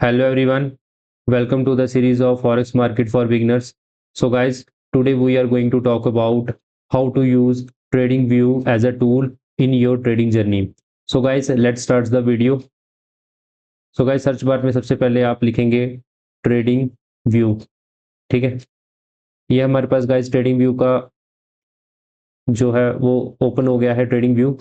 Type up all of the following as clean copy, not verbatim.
Hello everyone, welcome to the series of Forex Market for Beginners. So guys, today we are going to talk about how to use TradingView as a tool in your trading journey. So guys, let's start the video. So guys, search bar में सबसे पहले आप लिखेंगे trading view, ठीक है। ये हमारे पास guys trading view का जो है वो ओपन हो गया है ट्रेडिंग व्यू।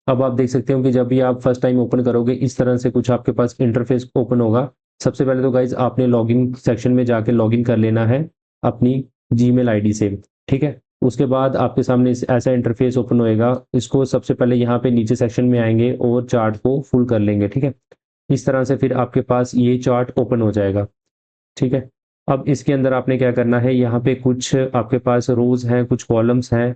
अब आप देख सकते हो कि जब भी आप फर्स्ट टाइम ओपन करोगे इस तरह से कुछ आपके पास इंटरफेस ओपन होगा। सबसे पहले तो गाइज आपने लॉगिन सेक्शन में जाके लॉगिन कर लेना है अपनी जीमेल आईडी से, ठीक है। उसके बाद आपके सामने ऐसा इंटरफेस ओपन होएगा। इसको सबसे पहले यहाँ पे नीचे सेक्शन में आएंगे और चार्ट को फुल कर लेंगे, ठीक है। इस तरह से फिर आपके पास ये चार्ट ओपन हो जाएगा, ठीक है। अब इसके अंदर आपने क्या करना है, यहाँ पे कुछ आपके पास रोज हैं, कुछ कॉलम्स हैं,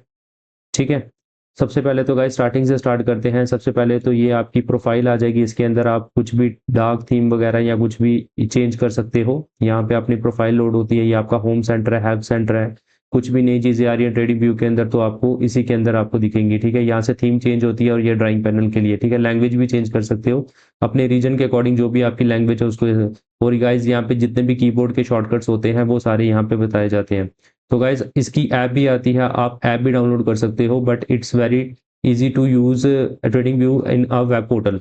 ठीक है। सबसे पहले तो गाइस स्टार्टिंग से स्टार्ट करते हैं। सबसे पहले तो ये आपकी प्रोफाइल आ जाएगी। इसके अंदर आप कुछ भी डार्क थीम वगैरह या कुछ भी चेंज कर सकते हो। यहाँ पे अपनी प्रोफाइल लोड होती है। ये आपका होम सेंटर है, हेल्प सेंटर है। कुछ भी नई चीज़ें आ रही है ट्रेडिंग व्यू के अंदर तो आपको इसी के अंदर आपको दिखेंगी, ठीक है। यहाँ से थीम चेंज होती है और ये ड्राइंग पैनल के लिए, ठीक है। लैंग्वेज भी चेंज कर सकते हो अपने रीजन के अकॉर्डिंग, जो भी आपकी लैंग्वेज है उसको। और गाइज यहाँ पे जितने भी कीबोर्ड के शॉर्टकट्स होते हैं वो सारे यहाँ पे बताए जाते हैं। तो गाइज इसकी ऐप भी आती है, आप ऐप भी डाउनलोड कर सकते हो, but it's very easy to use TradingView in a web portal,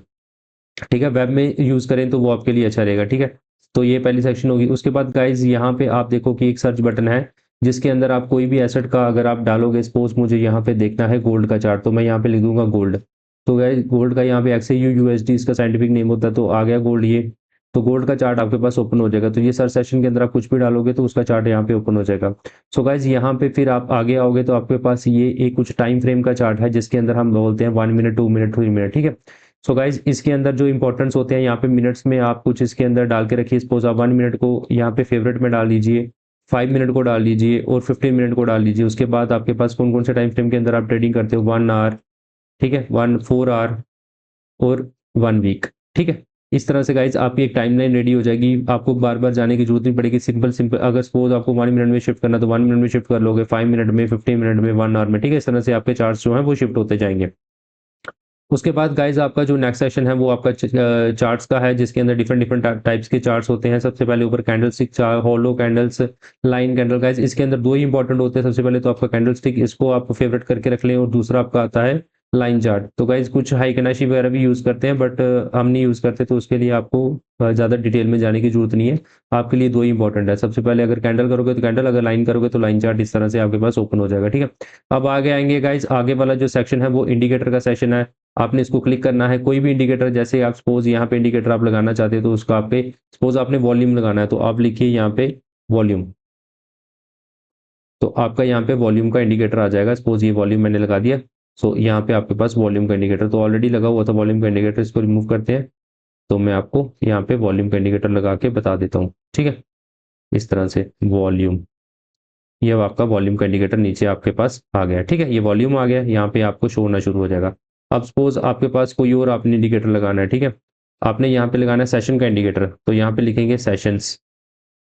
ठीक है। वेब में यूज करें तो वो आपके लिए अच्छा रहेगा, ठीक है। तो ये पहली सेक्शन होगी। उसके बाद गाइज यहाँ पे आप देखो कि एक सर्च बटन है जिसके अंदर आप कोई भी एसेट का अगर आप डालोगे, सपोज मुझे यहाँ पे देखना है गोल्ड का चार्ट, तो मैं यहाँ पे लिख दूंगा गोल्ड। तो गाइज गोल्ड का यहाँ पे XAUUSD इसका साइंटिफिक नेम होता है, तो आ गया गोल्ड ये। तो गोल्ड का चार्ट आपके पास ओपन हो जाएगा। तो ये सर्च सेशन के अंदर आप कुछ भी डालोगे तो उसका चार्ट यहाँ पे ओपन हो जाएगा। सो गाइज यहाँ पे फिर आप आगे आओगे तो आपके पास ये एक कुछ टाइम फ्रेम का चार्ट है जिसके अंदर हम बोलते हैं 1 मिनट, 2 मिनट, 3 मिनट, ठीक है। सो गाइज इसके अंदर जो इंपॉर्टेंट्स होते हैं यहाँ पे मिनट्स में आप कुछ इसके अंदर डाल के रखिए। सपोज आप 1 मिनट को यहाँ पे फेवरेट में डाल लीजिए, 5 मिनट को डाल लीजिए और 15 मिनट को डाल लीजिए। उसके बाद आपके पास कौन कौन से टाइम फ्रेम के अंदर आप ट्रेडिंग करते हो, 1 आवर, ठीक है, 4 आवर और 1 वीक, ठीक है। इस तरह से गाइज आपकी एक टाइमलाइन रेडी हो जाएगी। आपको बार बार जाने की जरूरत नहीं पड़ेगी। सिंपल सिंपल अगर सपोज आपको 1 मिनट में शिफ्ट करना तो 1 मिनट में शिफ्ट कर लोगे, 5 मिनट में, 15 मिनट में, 1 आवर में, ठीक है। इस तरह से आपके चार्ट्स जो हैं वो शिफ्ट होते जाएंगे। उसके बाद गाइज आपका जो नेक्स्ट सेशन है वो आपका चार्ट्स का है जिसके अंदर डिफरेंट डिफरेंट टाइप्स के चार्ट्स होते हैं। सबसे पहले ऊपर candle stick, hollow candles, line candle. Guys इसके अंदर दो ही इंपॉर्टेंट होते हैं। सबसे पहले तो आपका कैंडल स्टिक, इसको आप फेवरेट करके रख लें, और दूसरा आपका आता है लाइन चार्ट। तो गाइज कुछ हाई कनाशी वगैरह भी यूज करते हैं बट हम नहीं यूज करते, तो उसके लिए आपको ज्यादा डिटेल में जाने की जरूरत नहीं है। आपके लिए दो ही इंपॉर्टेंट है। सबसे पहले अगर कैंडल करोगे तो कैंडल, अगर लाइन करोगे तो लाइन चार्ट। इस तरह से आपके पास ओपन हो जाएगा, ठीक है। अब आगे आएंगे गाइज, आगे वाला जो सेक्शन है वो इंडिकेटर का सेशन है। आपने इसको क्लिक करना है। कोई भी इंडिकेटर, जैसे आप सपोज यहाँ पे इंडिकेटर आप लगाना चाहते हो तो उसका आप पे, सपोज आपने वॉल्यूम लगाना है तो आप लिखिए यहाँ पे वॉल्यूम। तो आपका यहाँ पे वॉल्यूम का इंडिकेटर आ जाएगा। सपोज ये वॉल्यूम मैंने लगा दिया। सो यहाँ पे आपके पास वॉल्यूम का इंडिकेटर तो ऑलरेडी लगा हुआ था वॉल्यूम का इंडिकेटर, इसको रिमूव करते हैं। तो मैं आपको यहाँ पे वॉल्यूम का इंडिकेटर लगा के बता देता हूँ, ठीक है। इस तरह से वॉल्यूम, ये अब आपका वॉल्यूम का इंडिकेटर नीचे आपके पास आ गया, ठीक है। ये वॉल्यूम आ गया, यहाँ पे आपको शो होना शुरू हो जाएगा। अब सपोज आपके पास कोई और आपने इंडिकेटर लगाना है, ठीक है। आपने यहाँ पे लगाना है सेशन का इंडिकेटर, तो यहाँ पे लिखेंगे सेशंस,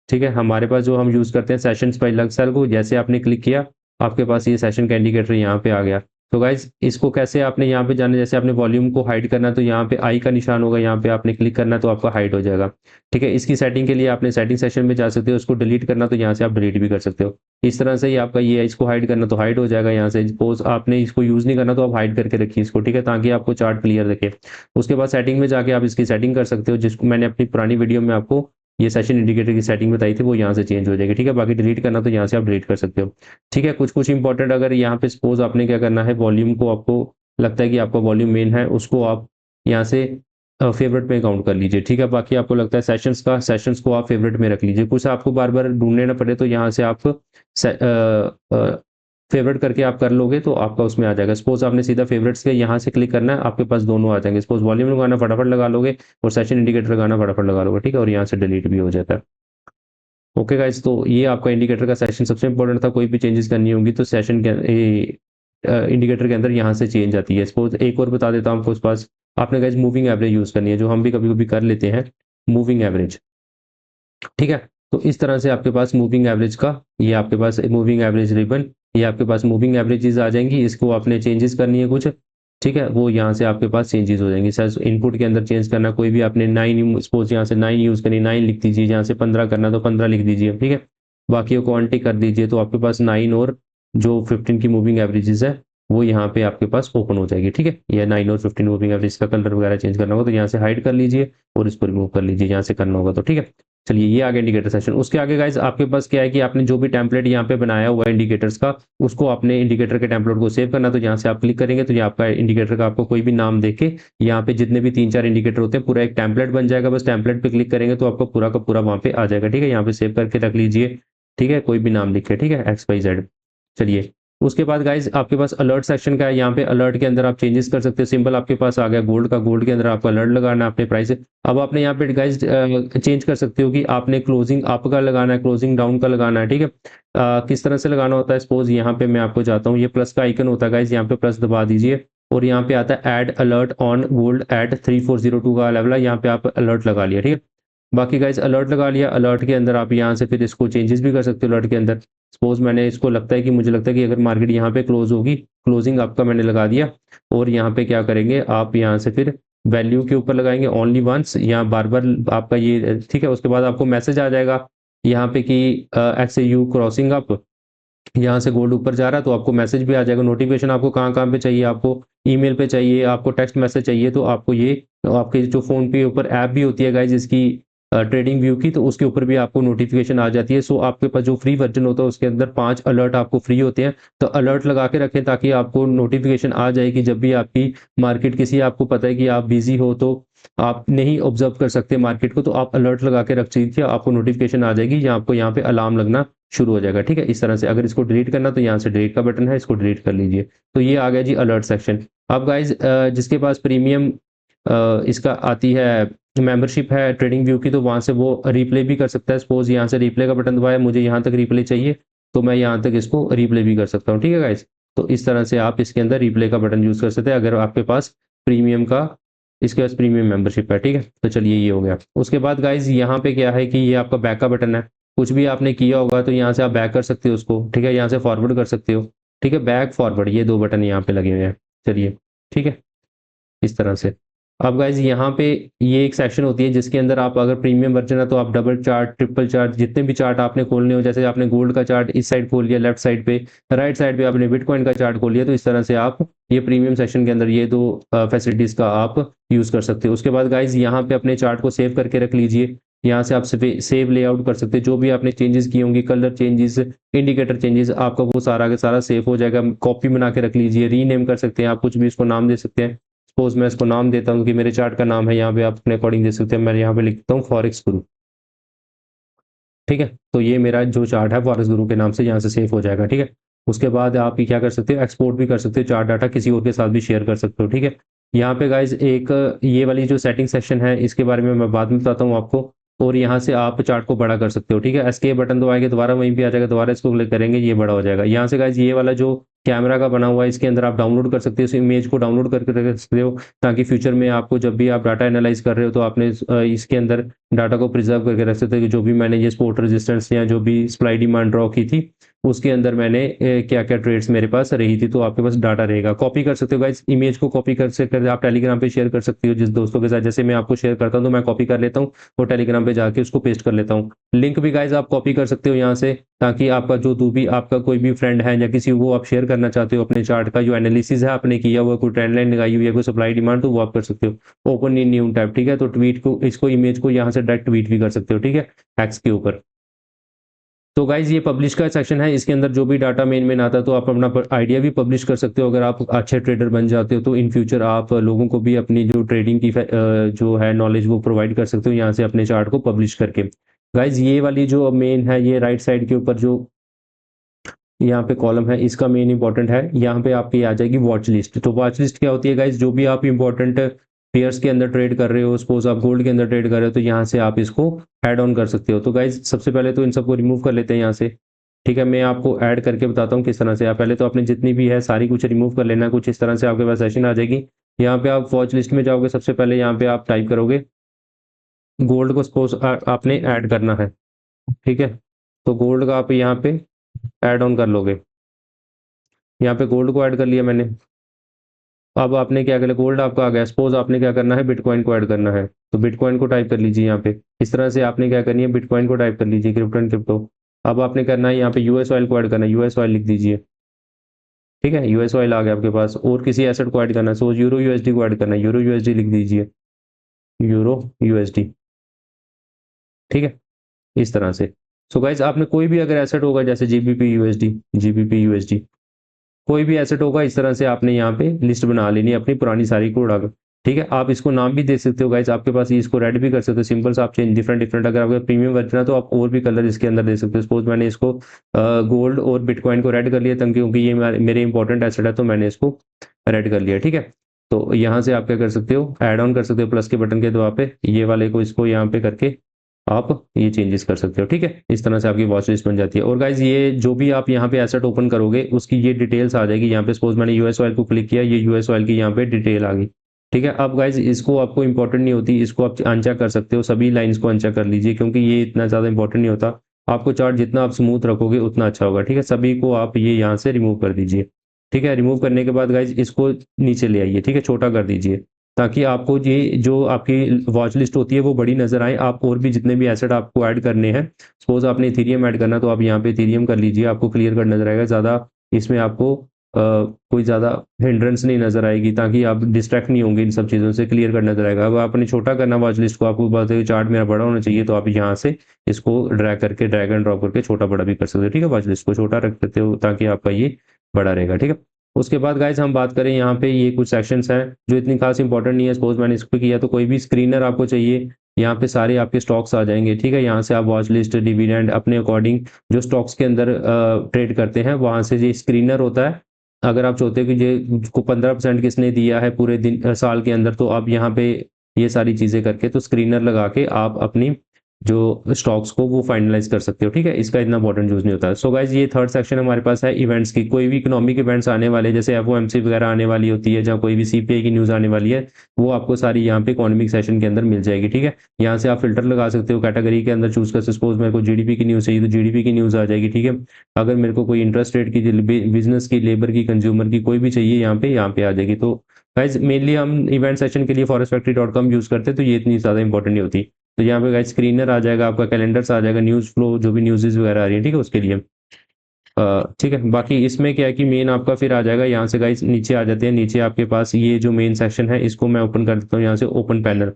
ठीक है। हमारे पास जो हम यूज करते हैं सेशंस बाय लक्सेल को, जैसे आपने क्लिक किया आपके पास ये सेशन का इंडिकेटर यहाँ पे आ गया। तो गाइज इसको कैसे आपने यहाँ पे जाना, जैसे आपने वॉल्यूम को हाइड करना है तो यहाँ पे आई का निशान होगा, यहाँ पे आपने क्लिक करना है तो आपका हाइड हो जाएगा, ठीक है। इसकी सेटिंग के लिए आपने सेटिंग सेक्शन में जा सकते हो। उसको डिलीट करना तो यहाँ से आप डिलीट भी कर सकते हो। इस तरह से ही आपका ये है, इसको हाइड करना तो हाइड हो जाएगा यहाँ से। सपोज आपने इसको यूज नहीं करना तो आप हाइड करके रखिए इसको, ठीक है, ताकि आपको चार्ट क्लियर दिखे। उसके बाद सेटिंग में जाके आप इसकी सेटिंग कर सकते हो, जिसको मैंने अपनी पुरानी वीडियो में आपको ये सेशन इंडिकेटर की सेटिंग बताई थी, वो यहाँ से चेंज हो जाएगी, ठीक है। बाकी डिलीट करना तो यहाँ से आप डिलीट कर सकते हो, ठीक है। कुछ कुछ इंपॉर्टेंट, अगर यहाँ पे सपोज आपने क्या करना है, वॉल्यूम को आपको लगता है कि आपका वॉल्यूम मेन है, उसको आप यहाँ से फेवरेट में काउंट कर लीजिए, ठीक है। बाकी आपको लगता है सेशंस को आप फेवरेट में रख लीजिए। कुछ आपको बार बार ढूंढने ना पड़े तो यहाँ से आप फेवरेट करके आप कर लोगे तो आपका उसमें आ जाएगा। सपोज आपने सीधा फेवरेट्स के यहाँ से क्लिक करना है, आपके पास दोनों आ जाएंगे। सपोज वॉल्यूम लगाना फटाफट लगा लोगे और सेशन इंडिकेटर लगाना फटाफट लगा लोगे, ठीक है, और यहाँ से डिलीट भी हो जाता है। ओके गाइज, तो ये आपका इंडिकेटर का सेशन सबसे इंपॉर्टेंट था। कोई भी चेंजेस करनी होगी तो सेशन के इंडिकेटर के अंदर यहाँ से चेंज आती है। सपोज एक और बता देता हूँ आपको, उस पास आपने गाइज मूविंग एवरेज यूज करनी है, जो हम भी कभी कभी कर लेते हैं, मूविंग एवरेज, ठीक है। तो इस तरह से आपके पास मूविंग एवरेज का, ये आपके पास मूविंग एवरेज रिबन, ये आपके पास मूविंग एवरेजेस आ जाएंगी। इसको आपने चेंजेस करनी है कुछ, ठीक है, वो यहाँ से आपके पास चेंजेस हो जाएंगे। सर इनपुट के अंदर चेंज करना, कोई भी आपने 9 सपोज यहाँ से 9 यूज़ करनी, 9 लिख दीजिए, यहाँ से 15 करना तो 15 लिख दीजिए, ठीक है। बाकी वो क्वांटिटी कर दीजिए, तो आपके पास 9 और जो 15 की मूविंग एवरेजेस है वो यहाँ पे आपके पास ओपन हो जाएगी, ठीक है। ये 9 और 15 मूविंग एवरेज का कलर वगैरह चेंज करना होगा तो यहाँ से हाइड कर लीजिए और इसको रिमूव कर लीजिए यहाँ से करना होगा तो, ठीक है। चलिए ये आगे इंडिकेटर सेक्शन। उसके आगे गाइज आपके पास क्या है कि आपने जो भी टेम्पलेट यहाँ पे बनाया हुआ है इंडिकेटर्स का, उसको आपने इंडिकेटर के टेम्पलेट को सेव करना, तो यहाँ से आप क्लिक करेंगे तो ये आपका इंडिकेटर का आपको कोई भी नाम देके यहाँ पे जितने भी 3-4 इंडिकेटर होते हैं पूरा एक टेम्पलेट बन जाएगा। बस टेम्पलेट पे क्लिक करेंगे तो आपका पूरा का पूरा वहाँ पे आ जाएगा, ठीक है। यहाँ पे सेव करके रख लीजिए, ठीक है, कोई भी नाम लिखे, ठीक है, XYZ। चलिए उसके बाद गाइज आपके पास अलर्ट सेक्शन का है। यहाँ पे अलर्ट के अंदर आप चेंजेस कर सकते हो। सिंबल आपके पास आ गया गोल्ड का, गोल्ड के अंदर आपको अलर्ट लगाना है अपने प्राइस। अब आपने यहाँ पे गाइज चेंज कर सकते हो कि आपने क्लोजिंग अप का लगाना है, क्लोजिंग डाउन का लगाना है, ठीक है। किस तरह से लगाना होता है, सपोज यहाँ पे मैं आपको जाता हूँ, ये प्लस का आइकन होता है गाइज, यहाँ पे प्लस दबा दीजिए और यहाँ पे आता है add alert on gold eight 3402 का लेवल है, यहाँ पे आप अलर्ट लगा लिया, ठीक है। बाकी गाइज अलर्ट लगा लिया, अलर्ट के अंदर आप यहाँ से फिर इसको चेंजेस भी कर सकते हो। अलर्ट के अंदर सपोज मैंने इसको लगता है कि मुझे लगता है कि अगर मार्केट यहाँ पे क्लोज होगी, क्लोजिंग आपका मैंने लगा दिया और यहाँ पे क्या करेंगे आप यहाँ से फिर वैल्यू के ऊपर लगाएंगे ओनली वंस, यहाँ बार बार आपका ये, ठीक है। उसके बाद आपको मैसेज आ जाएगा यहाँ पे कि XAU क्रॉसिंग अप, यहाँ से गोल्ड ऊपर जा रहा है तो आपको मैसेज भी आ जाएगा। नोटिफिकेशन आपको कहाँ कहाँ पे चाहिए, आपको ईमेल पे चाहिए, आपको टेक्स्ट मैसेज चाहिए, तो आपको ये आपके जो फ़ोन पे ऊपर ऐप भी होती है गाइज इसकी ट्रेडिंग व्यू की, तो उसके ऊपर भी आपको नोटिफिकेशन आ जाती है। सो आपके पास जो फ्री वर्जन होता है उसके अंदर 5 अलर्ट आपको फ्री होते हैं, तो अलर्ट लगा के रखें ताकि आपको नोटिफिकेशन आ जाए कि जब भी आपकी मार्केट किसी, आपको पता है कि आप बिजी हो तो आप नहीं ऑब्जर्व कर सकते मार्केट को, तो आप अलर्ट लगा के रख दीजिए, आपको नोटिफिकेशन आ जाएगी या आपको यहाँ पे अलार्म लगना शुरू हो जाएगा, ठीक है। इस तरह से अगर इसको डिलीट करना तो यहाँ से डिलीट का बटन है, इसको डिलीट कर लीजिए। तो ये आ गया जी अलर्ट सेक्शन। अब गाइज जिसके पास प्रीमियम इसका आती है मेंबरशिप है ट्रेडिंग व्यू की, तो वहाँ से वो रिप्ले भी कर सकता है। सपोज यहाँ से रिप्ले का बटन दबाया, मुझे यहाँ तक रिप्ले चाहिए तो मैं यहाँ तक इसको रिप्ले भी कर सकता हूँ, ठीक है गाइज। तो इस तरह से आप इसके अंदर रिप्ले का बटन यूज़ कर सकते हैं अगर आपके पास प्रीमियम का, इसके पास प्रीमियम मेंबरशिप है, ठीक है। तो चलिए ये हो गया। उसके बाद गाइज यहाँ पे क्या है कि ये आपका बैक का बटन है, कुछ भी आपने किया होगा तो यहाँ से आप बैक कर सकते हो उसको, ठीक है, यहाँ से फॉरवर्ड कर सकते हो, ठीक है, बैक फॉरवर्ड ये 2 बटन यहाँ पे लगे हुए हैं। चलिए ठीक है, इस तरह से। अब गाइज यहाँ पे ये एक सेक्शन होती है जिसके अंदर आप अगर प्रीमियम वर्जन है तो आप डबल चार्ट, ट्रिपल चार्ट, जितने भी चार्ट आपने खोलने हो, जैसे आपने गोल्ड का चार्ट इस साइड खोल लिया लेफ्ट साइड पे, राइट साइड पे आपने बिटकॉइन का चार्ट खोल लिया, तो इस तरह से आप ये प्रीमियम सेक्शन के अंदर ये 2 फैसिलिटीज का आप यूज कर सकते हो। उसके बाद गाइज यहाँ पे अपने चार्ट को सेव करके रख लीजिए, यहाँ से आप सेव लेआउट कर सकते हैं, जो भी आपने चेंजेस किए होंगे, कलर चेंजेस, इंडिकेटर चेंजेस, आपका वो सारा का सारा सेव हो जाएगा। कॉपी बना के रख लीजिए, रीनेम कर सकते हैं आप, कुछ भी इसको नाम दे सकते हैं। सपोज मैं इसको नाम देता हूँ कि मेरे चार्ट का नाम है, यहाँ पे आप अपने अकॉर्डिंग दे सकते हैं, मैं यहाँ पे लिखता हूँ फॉरेक्स गुरु, ठीक है। तो ये मेरा जो चार्ट है फॉरेक्स गुरु के नाम से यहाँ से सेव हो जाएगा, ठीक है। उसके बाद आप ये क्या कर सकते हो, एक्सपोर्ट भी कर सकते हो चार्ट डाटा, किसी और के साथ भी शेयर कर सकते हो, ठीक है। यहाँ पे गाइज एक ये वाली जो सेटिंग सेक्शन है इसके बारे में मैं बाद में बताता हूँ आपको, और यहाँ से आप चार्ट को बड़ा कर सकते हो, ठीक है। एस्केप बटन दबाएंगे दोबारा वहीं पे आ जाएगा, दोबारा इसको क्लिक करेंगे ये बड़ा हो जाएगा। यहाँ से गाइज ये वाला जो कैमरा का बना हुआ है इसके अंदर आप डाउनलोड कर सकते हो, इस इमेज को डाउनलोड करके रख सकते हो ताकि फ्यूचर में आपको जब भी आप डाटा एनालाइज कर रहे हो तो आपने इसके अंदर डाटा को प्रिजर्व करके रख सकते हो कि जो भी मैंने ये सपोर्ट रेजिस्टेंस या जो भी सप्लाई डिमांड ड्रॉ की थी उसके अंदर मैंने क्या क्या ट्रेड्स मेरे पास रही थी, तो आपके पास डाटा रहेगा। कॉपी कर सकते हो गाइस, इमेज को कॉपी कर सकते हो आप, टेलीग्राम पे शेयर कर सकते हो जिस दोस्तों के साथ, जैसे मैं आपको शेयर करता हूँ तो मैं कॉपी कर लेता हूँ और टेलीग्राम पे जाके उसको पेस्ट कर लेता हूँ। लिंक भी गाइस आप कॉपी कर सकते हो यहाँ से, ताकि आपका जो भी आपका कोई भी फ्रेंड है या किसी को आप शेयर करना चाहते हो अपने चार्ट का जो एनालिसिस है आपने किया हुआ, कोई ट्रेंड लाइन लगाई हुई है, कोई सप्लाई डिमांड, तो वो आप कर सकते हो। ओपन इन न्यू टैब, ठीक है। तो ट्वीट को, इसको इमेज को यहाँ से डायरेक्ट ट्वीट भी कर सकते हो, ठीक है, एक्स के ऊपर। तो गाइज ये पब्लिश का सेक्शन है, इसके अंदर जो भी डाटा मेन आता है तो आप अपना आइडिया भी पब्लिश कर सकते हो। अगर आप अच्छे ट्रेडर बन जाते हो तो इन फ्यूचर आप लोगों को भी अपनी जो ट्रेडिंग की जो है नॉलेज वो प्रोवाइड कर सकते हो यहाँ से अपने चार्ट को पब्लिश करके। गाइज ये वाली जो मेन है, ये राइट साइड के ऊपर जो यहाँ पे कॉलम है इसका मेन इंपॉर्टेंट है, यहाँ पे आपकी आ जाएगी वॉच लिस्ट। तो वॉच लिस्ट क्या होती है गाइज, जो भी आप इंपॉर्टेंट पेयर्स के अंदर ट्रेड कर रहे हो, सपोज आप गोल्ड के अंदर ट्रेड कर रहे हो तो यहाँ से आप इसको ऐड ऑन कर सकते हो। तो गाइज सबसे पहले तो इन सबको रिमूव कर लेते हैं यहाँ से, ठीक है। मैं आपको ऐड करके बताता हूँ किस तरह से। आप पहले तो आपने जितनी भी है सारी कुछ रिमूव कर लेना, कुछ इस तरह से आपके पास सेशन आ जाएगी। यहाँ पे आप वॉच लिस्ट में जाओगे, सबसे पहले यहाँ पे आप टाइप करोगे गोल्ड को, सपोज आपने ऐड करना है, ठीक है। तो गोल्ड का आप यहाँ पे ऐड ऑन कर लोगे, यहाँ पे गोल्ड को ऐड कर लिया मैंने, अब आपने क्या करना, गोल्ड आपका आ गया, सपोज आपने क्या करना है, बिटकॉइन को ऐड करना है, तो बिटकॉइन को टाइप कर लीजिए यहाँ पे। इस तरह से आपने क्या करनी है, बिटकॉइन को टाइप कर लीजिए, क्रिप्टो एंड क्रिप्टो। अब आपने करना है यहाँ पे यूएस ऑयल को ऐड करना है, यूएस ऑयल लिख दीजिए। ठीक है, यूएस ऑयल आ गया आपके पास। और किसी एसेट को ऐड करना है, सो यूरो यूएसडी को ऐड करना है, यूरो यूएसडी लिख दीजिए, यूरो यूएसडी। ठीक है, इस तरह से। सो गाइज आपने कोई भी अगर एसेट होगा जैसे जीबीपी यूएसडी, जीबीपी यूएसडी, कोई भी एसेट होगा, इस तरह से आपने यहाँ पे लिस्ट बना लेनी है अपनी पुरानी सारी को उड़ाकर। ठीक है, आप इसको नाम भी दे सकते हो गाइज, आपके पास ये, इसको रेड भी कर सकते हो, सिंपल सा आप चेंज डिफरेंट डिफरेंट। अगर आपका प्रीमियम वर्जन है तो आप और भी कलर इसके अंदर दे सकते हो। सपोज मैंने इसको गोल्ड और बिटकॉइन को रेड कर लिया तंग, क्योंकि ये मेरे इंपॉर्टेंट एसेट है तो मैंने इसको रेड कर लिया। ठीक है, तो यहाँ से आप क्या कर सकते हो, ऐड ऑन कर सकते हो प्लस के बटन के दबा पे, ये वाले को इसको यहाँ पे करके आप ये चेंजेस कर सकते हो। ठीक है, इस तरह से आपकी वॉच लिस्ट बन जाती है। और गाइज ये जो भी आप यहाँ पे एसेट ओपन करोगे उसकी ये डिटेल्स आ जाएगी यहाँ पे। सपोज मैंने यूएस ऑयल को क्लिक किया, ये यूएस ऑयल की यहाँ पे डिटेल आ गई। ठीक है, अब गाइज इसको आपको इंपॉर्टेंट नहीं होती, इसको आप अनचेक कर सकते हो, सभी लाइन्स को अनचेक कर लीजिए, क्योंकि ये इतना ज़्यादा इंपॉर्टेंट नहीं होता। आपको चार्ट जितना आप स्मूथ रखोगे उतना अच्छा होगा। ठीक है, सभी को आप ये यहाँ से रिमूव कर दीजिए। ठीक है, रिमूव करने के बाद गाइज इसको नीचे ले आइए। ठीक है, छोटा कर दीजिए, ताकि आपको ये जो आपकी वॉच लिस्ट होती है वो बड़ी नजर आए। आप और भी जितने भी एसेट आपको ऐड करने हैं, सपोज आपने इथेरियम ऐड करना तो आप यहाँ पे इथेरियम कर लीजिए, आपको क्लियर कट नजर आएगा, ज़्यादा इसमें आपको कोई ज़्यादा हिंड्रेंस नहीं नजर आएगी, ताकि आप डिस्ट्रैक्ट नहीं होंगे इन सब चीज़ों से, क्लियर कट नजर आएगा। अब आपने छोटा करना वॉच लिस्ट को, आपको बात है चार्ट मेरा बड़ा होना चाहिए, तो आप यहाँ से इसको ड्रैग करके, ड्रैग एंड ड्रॉप करके छोटा बड़ा भी कर सकते हो। ठीक है, वॉच लिस्ट को छोटा रख सकते हो ताकि आपका ये बड़ा रहेगा। ठीक है, उसके बाद गाइज हम बात करें यहाँ पे, ये कुछ सेक्शंस हैं जो इतनी खास इंपॉर्टेंट नहीं है। सपोज मैंने इस पर किया तो कोई भी स्क्रीनर आपको चाहिए, यहाँ पे सारे आपके स्टॉक्स आ जाएंगे। ठीक है, यहाँ से आप वॉच लिस्ट, डिविडेंड अपने अकॉर्डिंग जो स्टॉक्स के अंदर ट्रेड करते हैं वहां से ये स्क्रीनर होता है। अगर आप चाहते हो कि ये को 15% किसने दिया है पूरे दिन साल के अंदर, तो आप यहाँ पे ये सारी चीजें करके, तो स्क्रीनर लगा के आप अपनी जो स्टॉक्स को वो फाइनलाइज कर सकते हो। ठीक है, इसका इतना इंपॉर्टेंट यूज नहीं होता है। सो गाइज ये थर्ड सेक्शन हमारे पास है इवेंट्स की। कोई भी इकोनॉमिक इवेंट्स आने वाले, जैसे एफओएमसी वगैरह आने वाली होती है, जहाँ कोई भी सीपीआई की न्यूज आने वाली है, वो आपको सारी यहाँ पे इकोनॉमिक सेशन के अंदर मिल जाएगी। ठीक है, यहाँ से आप फिल्टर लगा सकते हो, कैटेगरी के अंदर चूज कर सकते हो। सपोज मेरे को जीडीपी की न्यूज चाहिए तो जीडीपी की न्यूज आ जाएगी। ठीक है, अगर मेरे को कोई इंटरेस्ट रेट की, बिजनेस की, लेबर की, कंज्यूमर की, कोई भी चाहिए यहाँ पे आ जाएगी। तो गाइज मेनली हम इवेंट सेशन के लिए forestfactory.com यूज करते हैं, तो ये इतनी ज्यादा इंपॉर्टेंट नहीं होती। तो यहाँ पे गाइस स्क्रीनर आ जाएगा, आपका कैलेंडर्स आ जाएगा, न्यूज़ फ्लो जो भी न्यूज़ वगैरह आ रही है, ठीक है, उसके लिए। ठीक है, बाकी इसमें क्या है कि मेन आपका फिर आ जाएगा, यहाँ से गाइस नीचे आ जाते हैं। नीचे आपके पास ये जो मेन सेक्शन है, इसको मैं ओपन कर देता हूँ यहाँ से, ओपन पैनल।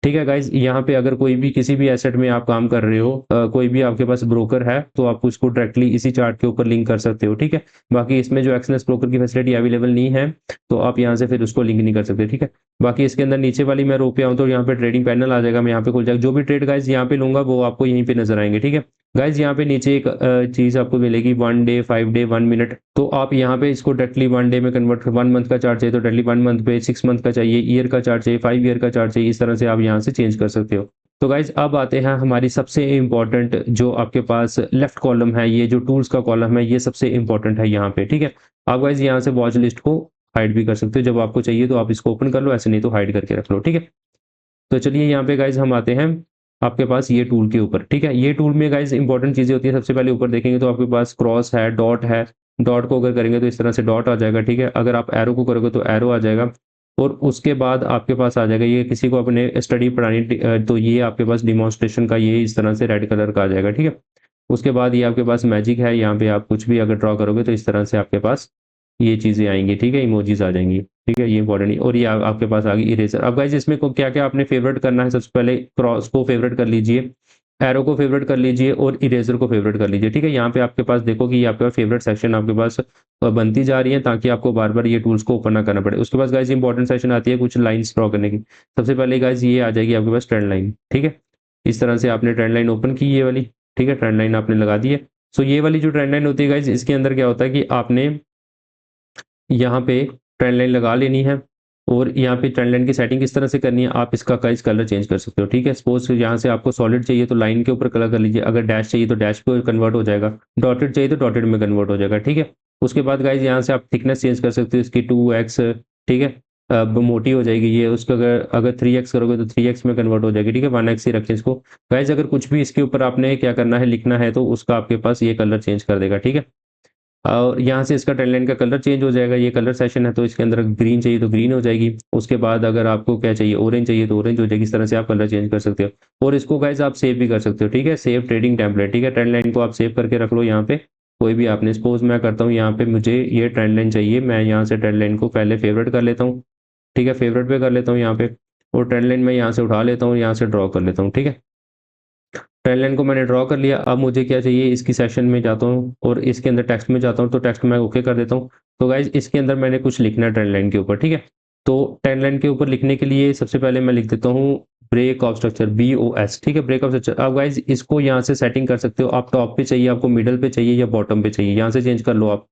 ठीक है गाइस, यहाँ पे अगर कोई भी किसी भी एसेट में आप काम कर रहे हो, कोई भी आपके पास ब्रोकर है, तो आप उसको डायरेक्टली इसी चार्ट के ऊपर लिंक कर सकते हो। ठीक है, बाकी इसमें जो एक्सनेस ब्रोकर की फैसिलिटी अवेलेबल नहीं है, तो आप यहाँ से फिर उसको लिंक नहीं कर सकते। ठीक है, बाकी इसके अंदर नीचे वाली मैं रो पे आऊँ तो यहाँ पे ट्रेडिंग पैनल आ जाएगा, मैं यहाँ पे खुल जाएगा, जो भी ट्रेड गाइस यहाँ पे लूंगा वो आपको यहीं पे नजर आएंगे। ठीक है गाइज, यहाँ पे नीचे एक चीज आपको मिलेगी, 1 डे, 5 डे, 1 मिनट। तो आप यहाँ पे इसको डायरेक्टली 1 डे में कन्वर्ट, 1 मंथ का चार्ट चाहिए तो डायरेक्टली 1 मंथ पे, 6 मंथ का चाहिए, ईयर का चार्ट चाहिए, 5 ईयर का चार्ट चाहिए, इस तरह से आप यहाँ से चेंज कर सकते हो। तो गाइज अब आते हैं हमारी सबसे इंपॉर्टेंट, जो आपके पास लेफ्ट कॉलम है, ये जो टूल्स का कॉलम है, ये सबसे इंपॉर्टेंट है यहाँ पे। ठीक है, आप गाइज यहाँ से वॉच लिस्ट को हाइड भी कर सकते हो, जब आपको चाहिए तो आप इसको ओपन कर लो, ऐसे नहीं तो हाइड करके रख लो। ठीक है, तो चलिए यहाँ पे गाइज हम आते हैं आपके पास ये टूल के ऊपर। ठीक है, ये टूल में गाइज इंपॉर्टेंट चीजें होती है। सबसे पहले ऊपर देखेंगे तो आपके पास क्रॉस है, डॉट है। डॉट को अगर करेंगे तो इस तरह से डॉट आ जाएगा। ठीक है, अगर आप एरो को करोगे तो एरो आ जाएगा। और उसके बाद आपके पास आ जाएगा, ये किसी को अपने स्टडी पढ़ानी तो ये आपके पास डिमॉन्स्ट्रेशन का ये इस तरह से रेड कलर का आ जाएगा। ठीक है, उसके बाद ये आपके पास मैजिक है, यहाँ पे आप कुछ भी अगर ड्रॉ करोगे तो इस तरह से आपके पास ये चीजें आएंगी। ठीक है, इमोजीज आ जाएंगी। ठीक है, ये इंपॉर्टेंट नहीं। और ये आपके पास आ गई इरेजर। अब गाइज इसमें को क्या क्या आपने फेवरेट करना है, सबसे पहले क्रॉस को फेवरेट कर लीजिए, एरो को फेवरेट कर लीजिए और इरेजर को फेवरेट कर लीजिए। ठीक है, यहाँ पे आपके पास देखो कि ये आपका फेवरेट सेक्शन आपके पास बनती जा रही है, ताकि आपको बार बार ये टूल्स को ओपन ना करना पड़े। उसके बाद गाइज इंपॉर्टेंट सेक्शन आती है कुछ लाइन्स ड्रॉ करने की। सबसे पहले गाइज ये आ जाएगी आपके पास ट्रेंड लाइन। ठीक है, इस तरह से आपने ट्रेंड लाइन ओपन की, ये वाली। ठीक है, ट्रेंड लाइन आपने लगा दी है। सो ये वाली जो ट्रेंड लाइन होती है गाइज, इसके अंदर क्या होता है कि आपने यहाँ पे ट्रेंड लाइन लगा लेनी है। और यहाँ पे ट्रेंड लाइन की सेटिंग किस तरह से करनी है, आप इसका गाइस कलर चेंज कर सकते हो। ठीक है, सपोज यहाँ से आपको सॉलिड चाहिए तो लाइन के ऊपर कलर कर लीजिए, अगर डैश चाहिए तो डैश पे कन्वर्ट हो जाएगा, डॉटेड चाहिए तो डॉटेड में कन्वर्ट हो जाएगा। ठीक है, उसके बाद गाइज यहाँ से आप थिकनेस चेंज कर सकते हो इसकी, 2x। ठीक है, अब मोटी हो जाएगी ये, उसका अगर अगर 3x करोगे तो 3x में कन्वर्ट हो जाएगी। ठीक है, 1x ही रखें इसको। गाइज अगर कुछ भी इसके ऊपर आपने क्या करना है, लिखना है, तो उसका आपके पास ये कलर चेंज कर देगा। ठीक है, और यहाँ से इसका ट्रेंड लाइन का कलर चेंज हो जाएगा। ये कलर सेशन है तो इसके अंदर ग्रीन चाहिए तो ग्रीन हो जाएगी। उसके बाद अगर आपको क्या चाहिए, ऑरेंज चाहिए तो ऑरेंज हो जाएगी। इस तरह से आप कलर चेंज कर सकते हो और इसको गाइस आप सेव भी कर सकते हो, ठीक है। सेव ट्रेडिंग टेम्पलेट, ठीक है। ट्रेंड लाइन को आप सेव करके रख लो यहाँ पे, कोई भी आपने। सपोज मैं करता हूँ यहाँ पे मुझे ये ट्रेंड लाइन चाहिए, मैं यहाँ से ट्रेंड लाइन को पहले फेवरेट कर लेता हूँ, ठीक है। फेवरेट पे कर लेता हूँ यहाँ पे, और ट्रेंड लाइन मैं यहाँ से उठा लेता हूँ, यहाँ से ड्रॉ कर लेता हूँ, ठीक है। ट्रेंड लाइन को मैंने ड्रॉ कर लिया। अब मुझे क्या चाहिए, इसकी सेशन में जाता हूँ और इसके अंदर टेक्स्ट में जाता हूँ, तो टेक्स्ट मैं ओके कर देता हूँ। तो गाइज इसके अंदर मैंने कुछ लिखना है ट्रेंड लाइन के ऊपर, ठीक है। तो ट्रेंड लाइन के ऊपर लिखने के लिए सबसे पहले मैं लिख देता हूँ ब्रेक ऑफ स्ट्रक्चर, BOS, ठीक है, ब्रेक ऑफ स्ट्रक्चर। अब गाइज इसको यहाँ से सेटिंग कर सकते हो आप, टॉप पे चाहिए आपको, मिडल पे चाहिए या बॉटम पे चाहिए, यहाँ से चेंज कर लो आप।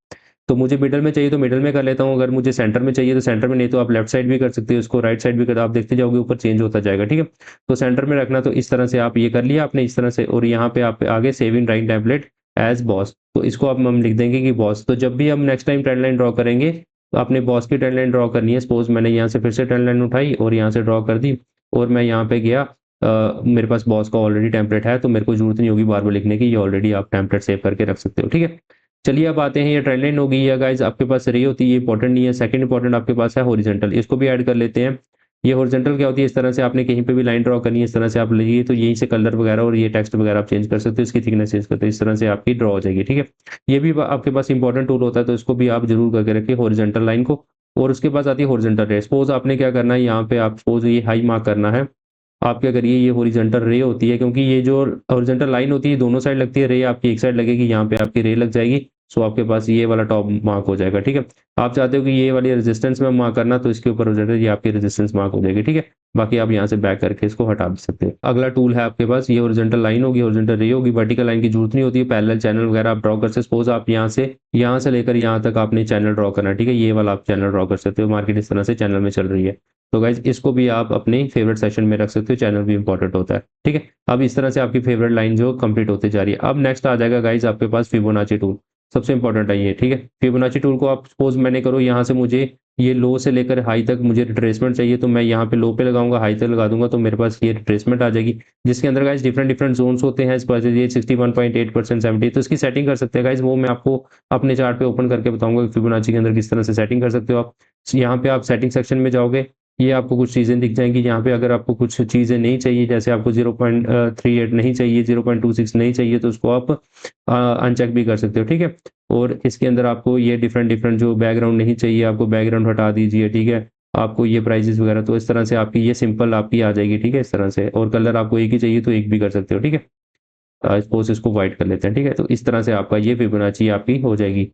तो मुझे मिडल में चाहिए तो मिडल में कर लेता हूँ, अगर मुझे सेंटर में चाहिए तो सेंटर में, नहीं तो आप लेफ्ट साइड भी कर सकते हो इसको, राइट साइड भी कर, आप देखते जाओगे ऊपर चेंज होता जाएगा, ठीक है। तो सेंटर में रखना, तो इस तरह से आप ये कर लिया आपने इस तरह से। और यहाँ पे आप आगे saving right template as boss, तो इसको अब हम लिख देंगे कि बॉस। तो जब भी हम next time trend line draw करेंगे तो अपने बॉस की ट्रेंड लाइन ड्रॉ करनी है। सपोज मैंने यहाँ से फिर से ट्रेंड लाइन उठाई और यहाँ से ड्रॉ कर दी, और मैं यहाँ पे गया, मेरे पास बॉस का ऑलरेडी टेम्पलेट है, तो मेरे को जरूरत नहीं होगी बार बार लिखने की, ये ऑलरेडी आप टेम्पलेट सेव करके रख सकते हो, ठीक है। चलिए अब आते हैं, ये ट्रेंड लाइन हो गई है गाइज, आपके पास रे होती है, ये इंपॉर्टेंट नहीं है। सेकंड इंपॉर्टेंट आपके पास है हॉरिजॉन्टल, इसको भी ऐड कर लेते हैं। ये हॉरिजॉन्टल क्या होती है, इस तरह से आपने कहीं पे भी लाइन ड्रॉ करनी है, इस तरह से आप लीजिए, तो यहीं से कलर वगैरह और ये टेक्स्ट वगैरह आप चेंज कर सकते हो, इसकी थिकनेस चेंज करते हो, इस तरह से आपकी ड्रॉ हो जाएगी, ठीक है। ये भी आपके पास इंपॉर्टेंट टूल होता है, तो इसको भी आप जरूर करके रखिए हॉरिजॉन्टल लाइन को। और उसके बाद आती है हॉरिजॉन्टल रे। सपोज आपने क्या करना है, यहाँ पे आप सपोज ये हाई मार्क करना है, आप क्या करिए, ये हॉरिजॉन्टल रे होती है, क्योंकि ये जो हॉरिजॉन्टल लाइन होती है दोनों साइड लगती है, रे आपकी एक साइड लगेगी, यहाँ पे आपकी रे लग जाएगी। सो आपके पास ये वाला टॉप मार्क हो जाएगा, ठीक है। आप चाहते हो कि ये वाली रेजिस्टेंस में मार्क करना, तो इसके ऊपर हॉरिजॉन्टल ये आपकी रेजिस्टेंस मार्क हो जाएगी, ठीक है। बाकी आप यहाँ से बैक करके इसको हटा भी सकते हैं। अगला टूल है आपके पास, ये हॉरिजॉन्टल लाइन होगी, हॉरिजॉन्टल रे होगी, वर्टिकल लाइन की जरूरत नहीं होती है, पैरेलल चैनल वगैरह आप ड्रॉ कर सकते। सपोज आप यहाँ से लेकर यहाँ तक आपने चैनल ड्रॉ करना है, ठीक है। ये वाला आप चैनल ड्रॉ कर सकते हो, मार्केट इस तरह से चैनल में चल रही है। तो गाइज इसको भी आप अपने फेवरेट सेशन में रख सकते हो, चैनल भी इंपॉर्टेंट होता है, ठीक है। अब इस तरह से आपकी फेवरेट लाइन जो कंप्लीट होती जा रही है। अब नेक्स्ट आ जाएगा गाइज आपके पास फिबोनाची टूल, सबसे इंपॉर्टेंट है ये, ठीक है। फिबोनाची टूल को आप सपोज मैंने करो, यहाँ से मुझे ये लो से लेकर हाई तक मुझे रिट्रेसमेंट चाहिए, तो मैं यहाँ पे लो पे लगाऊंगा, हाई तक लगा दूंगा, तो मेरे पास ये रिट्रेसमेंट आ जाएगी, जिसके अंदर गाइज डिफरेंट डिफरेंट जोन्स होते हैं। इस पर ये 61.8%, 70, तो इसकी सेटिंग कर सकते हैं गाइज, वो मैं आपको अपने चार्ट पे ओपन करके बताऊंगा कि फिबोनाची के अंदर किस तरह से सेटिंग कर सकते हो आप। यहाँ पे आप सेटिंग सेक्शन में जाओगे, ये आपको कुछ चीज़ें दिख जाएंगी। यहाँ पे अगर आपको कुछ चीज़ें नहीं चाहिए, जैसे आपको 0.38 नहीं चाहिए, 0.26 नहीं चाहिए, तो उसको आप अनचेक भी कर सकते हो, ठीक है। और इसके अंदर आपको ये डिफरेंट डिफरेंट जो बैकग्राउंड नहीं चाहिए, आपको बैकग्राउंड हटा दीजिए, ठीक है। आपको ये प्राइजेस वगैरह, तो इस तरह से आपकी ये सिंपल आपकी आ जाएगी, ठीक है, इस तरह से। और कलर आपको एक ही चाहिए तो एक भी कर सकते हो, ठीक है। सपोज इसको व्हाइट कर लेते हैं, ठीक है। तो इस तरह से आपका ये फिबोनाची आपकी हो जाएगी,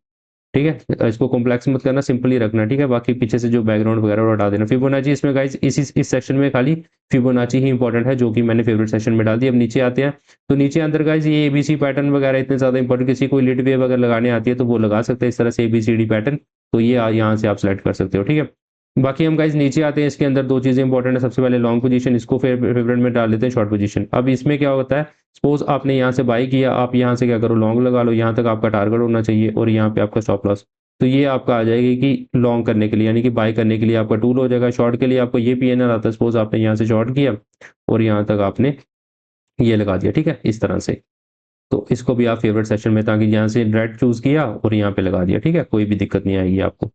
ठीक है। इसको कॉम्प्लेक्स मत करना, सिंपल ही रखना, ठीक है। बाकी पीछे से जो बैकग्राउंड वगैरह वो हटा देना। फिबोनाची इसमें गाइस इस सेक्शन में खाली फिबोनाची ही इंपॉर्टेंट है, जो कि मैंने फेवरेट सेक्शन में डाल दी। अब नीचे आते हैं, तो नीचे अंदर गाइस ये एबीसी पैटर्न वगैरह इतने ज्यादा इंपॉर्टेंट, किसी को लिड वेव अगर लगाने आती है तो वो लगा सकते हैं इस तरह से एबीसीडी पैटर्न, तो ये यहाँ से आप सेलेक्ट कर सकते हो, ठीक है। बाकी हम गाइस नीचे आते हैं, इसके अंदर दो चीजें इंपॉर्टेंट है। सबसे पहले लॉन्ग पोजीशन, इसको फेवरेट में डाल देते हैं शॉर्ट पोजीशन। अब इसमें क्या होता है, सपोज आपने यहाँ से बाई किया, आप यहाँ से क्या करो, लॉन्ग लगा लो, यहाँ तक आपका टारगेट होना चाहिए, और यहाँ पे आपका स्टॉप लॉस। तो ये आपका आ जाएगी कि लॉन्ग करने के लिए, यानी कि बाय करने के लिए आपका टूल हो जाएगा। शॉर्ट के लिए आपको ये पीएनआर आता है, सपोज आपने यहाँ से शॉर्ट किया और यहाँ तक आपने ये लगा दिया, ठीक है, इस तरह से। तो इसको भी आप फेवरेट सेशन में, ताकि यहाँ से रेड चूज किया और यहाँ पे लगा दिया, ठीक है, कोई भी दिक्कत नहीं आएगी आपको।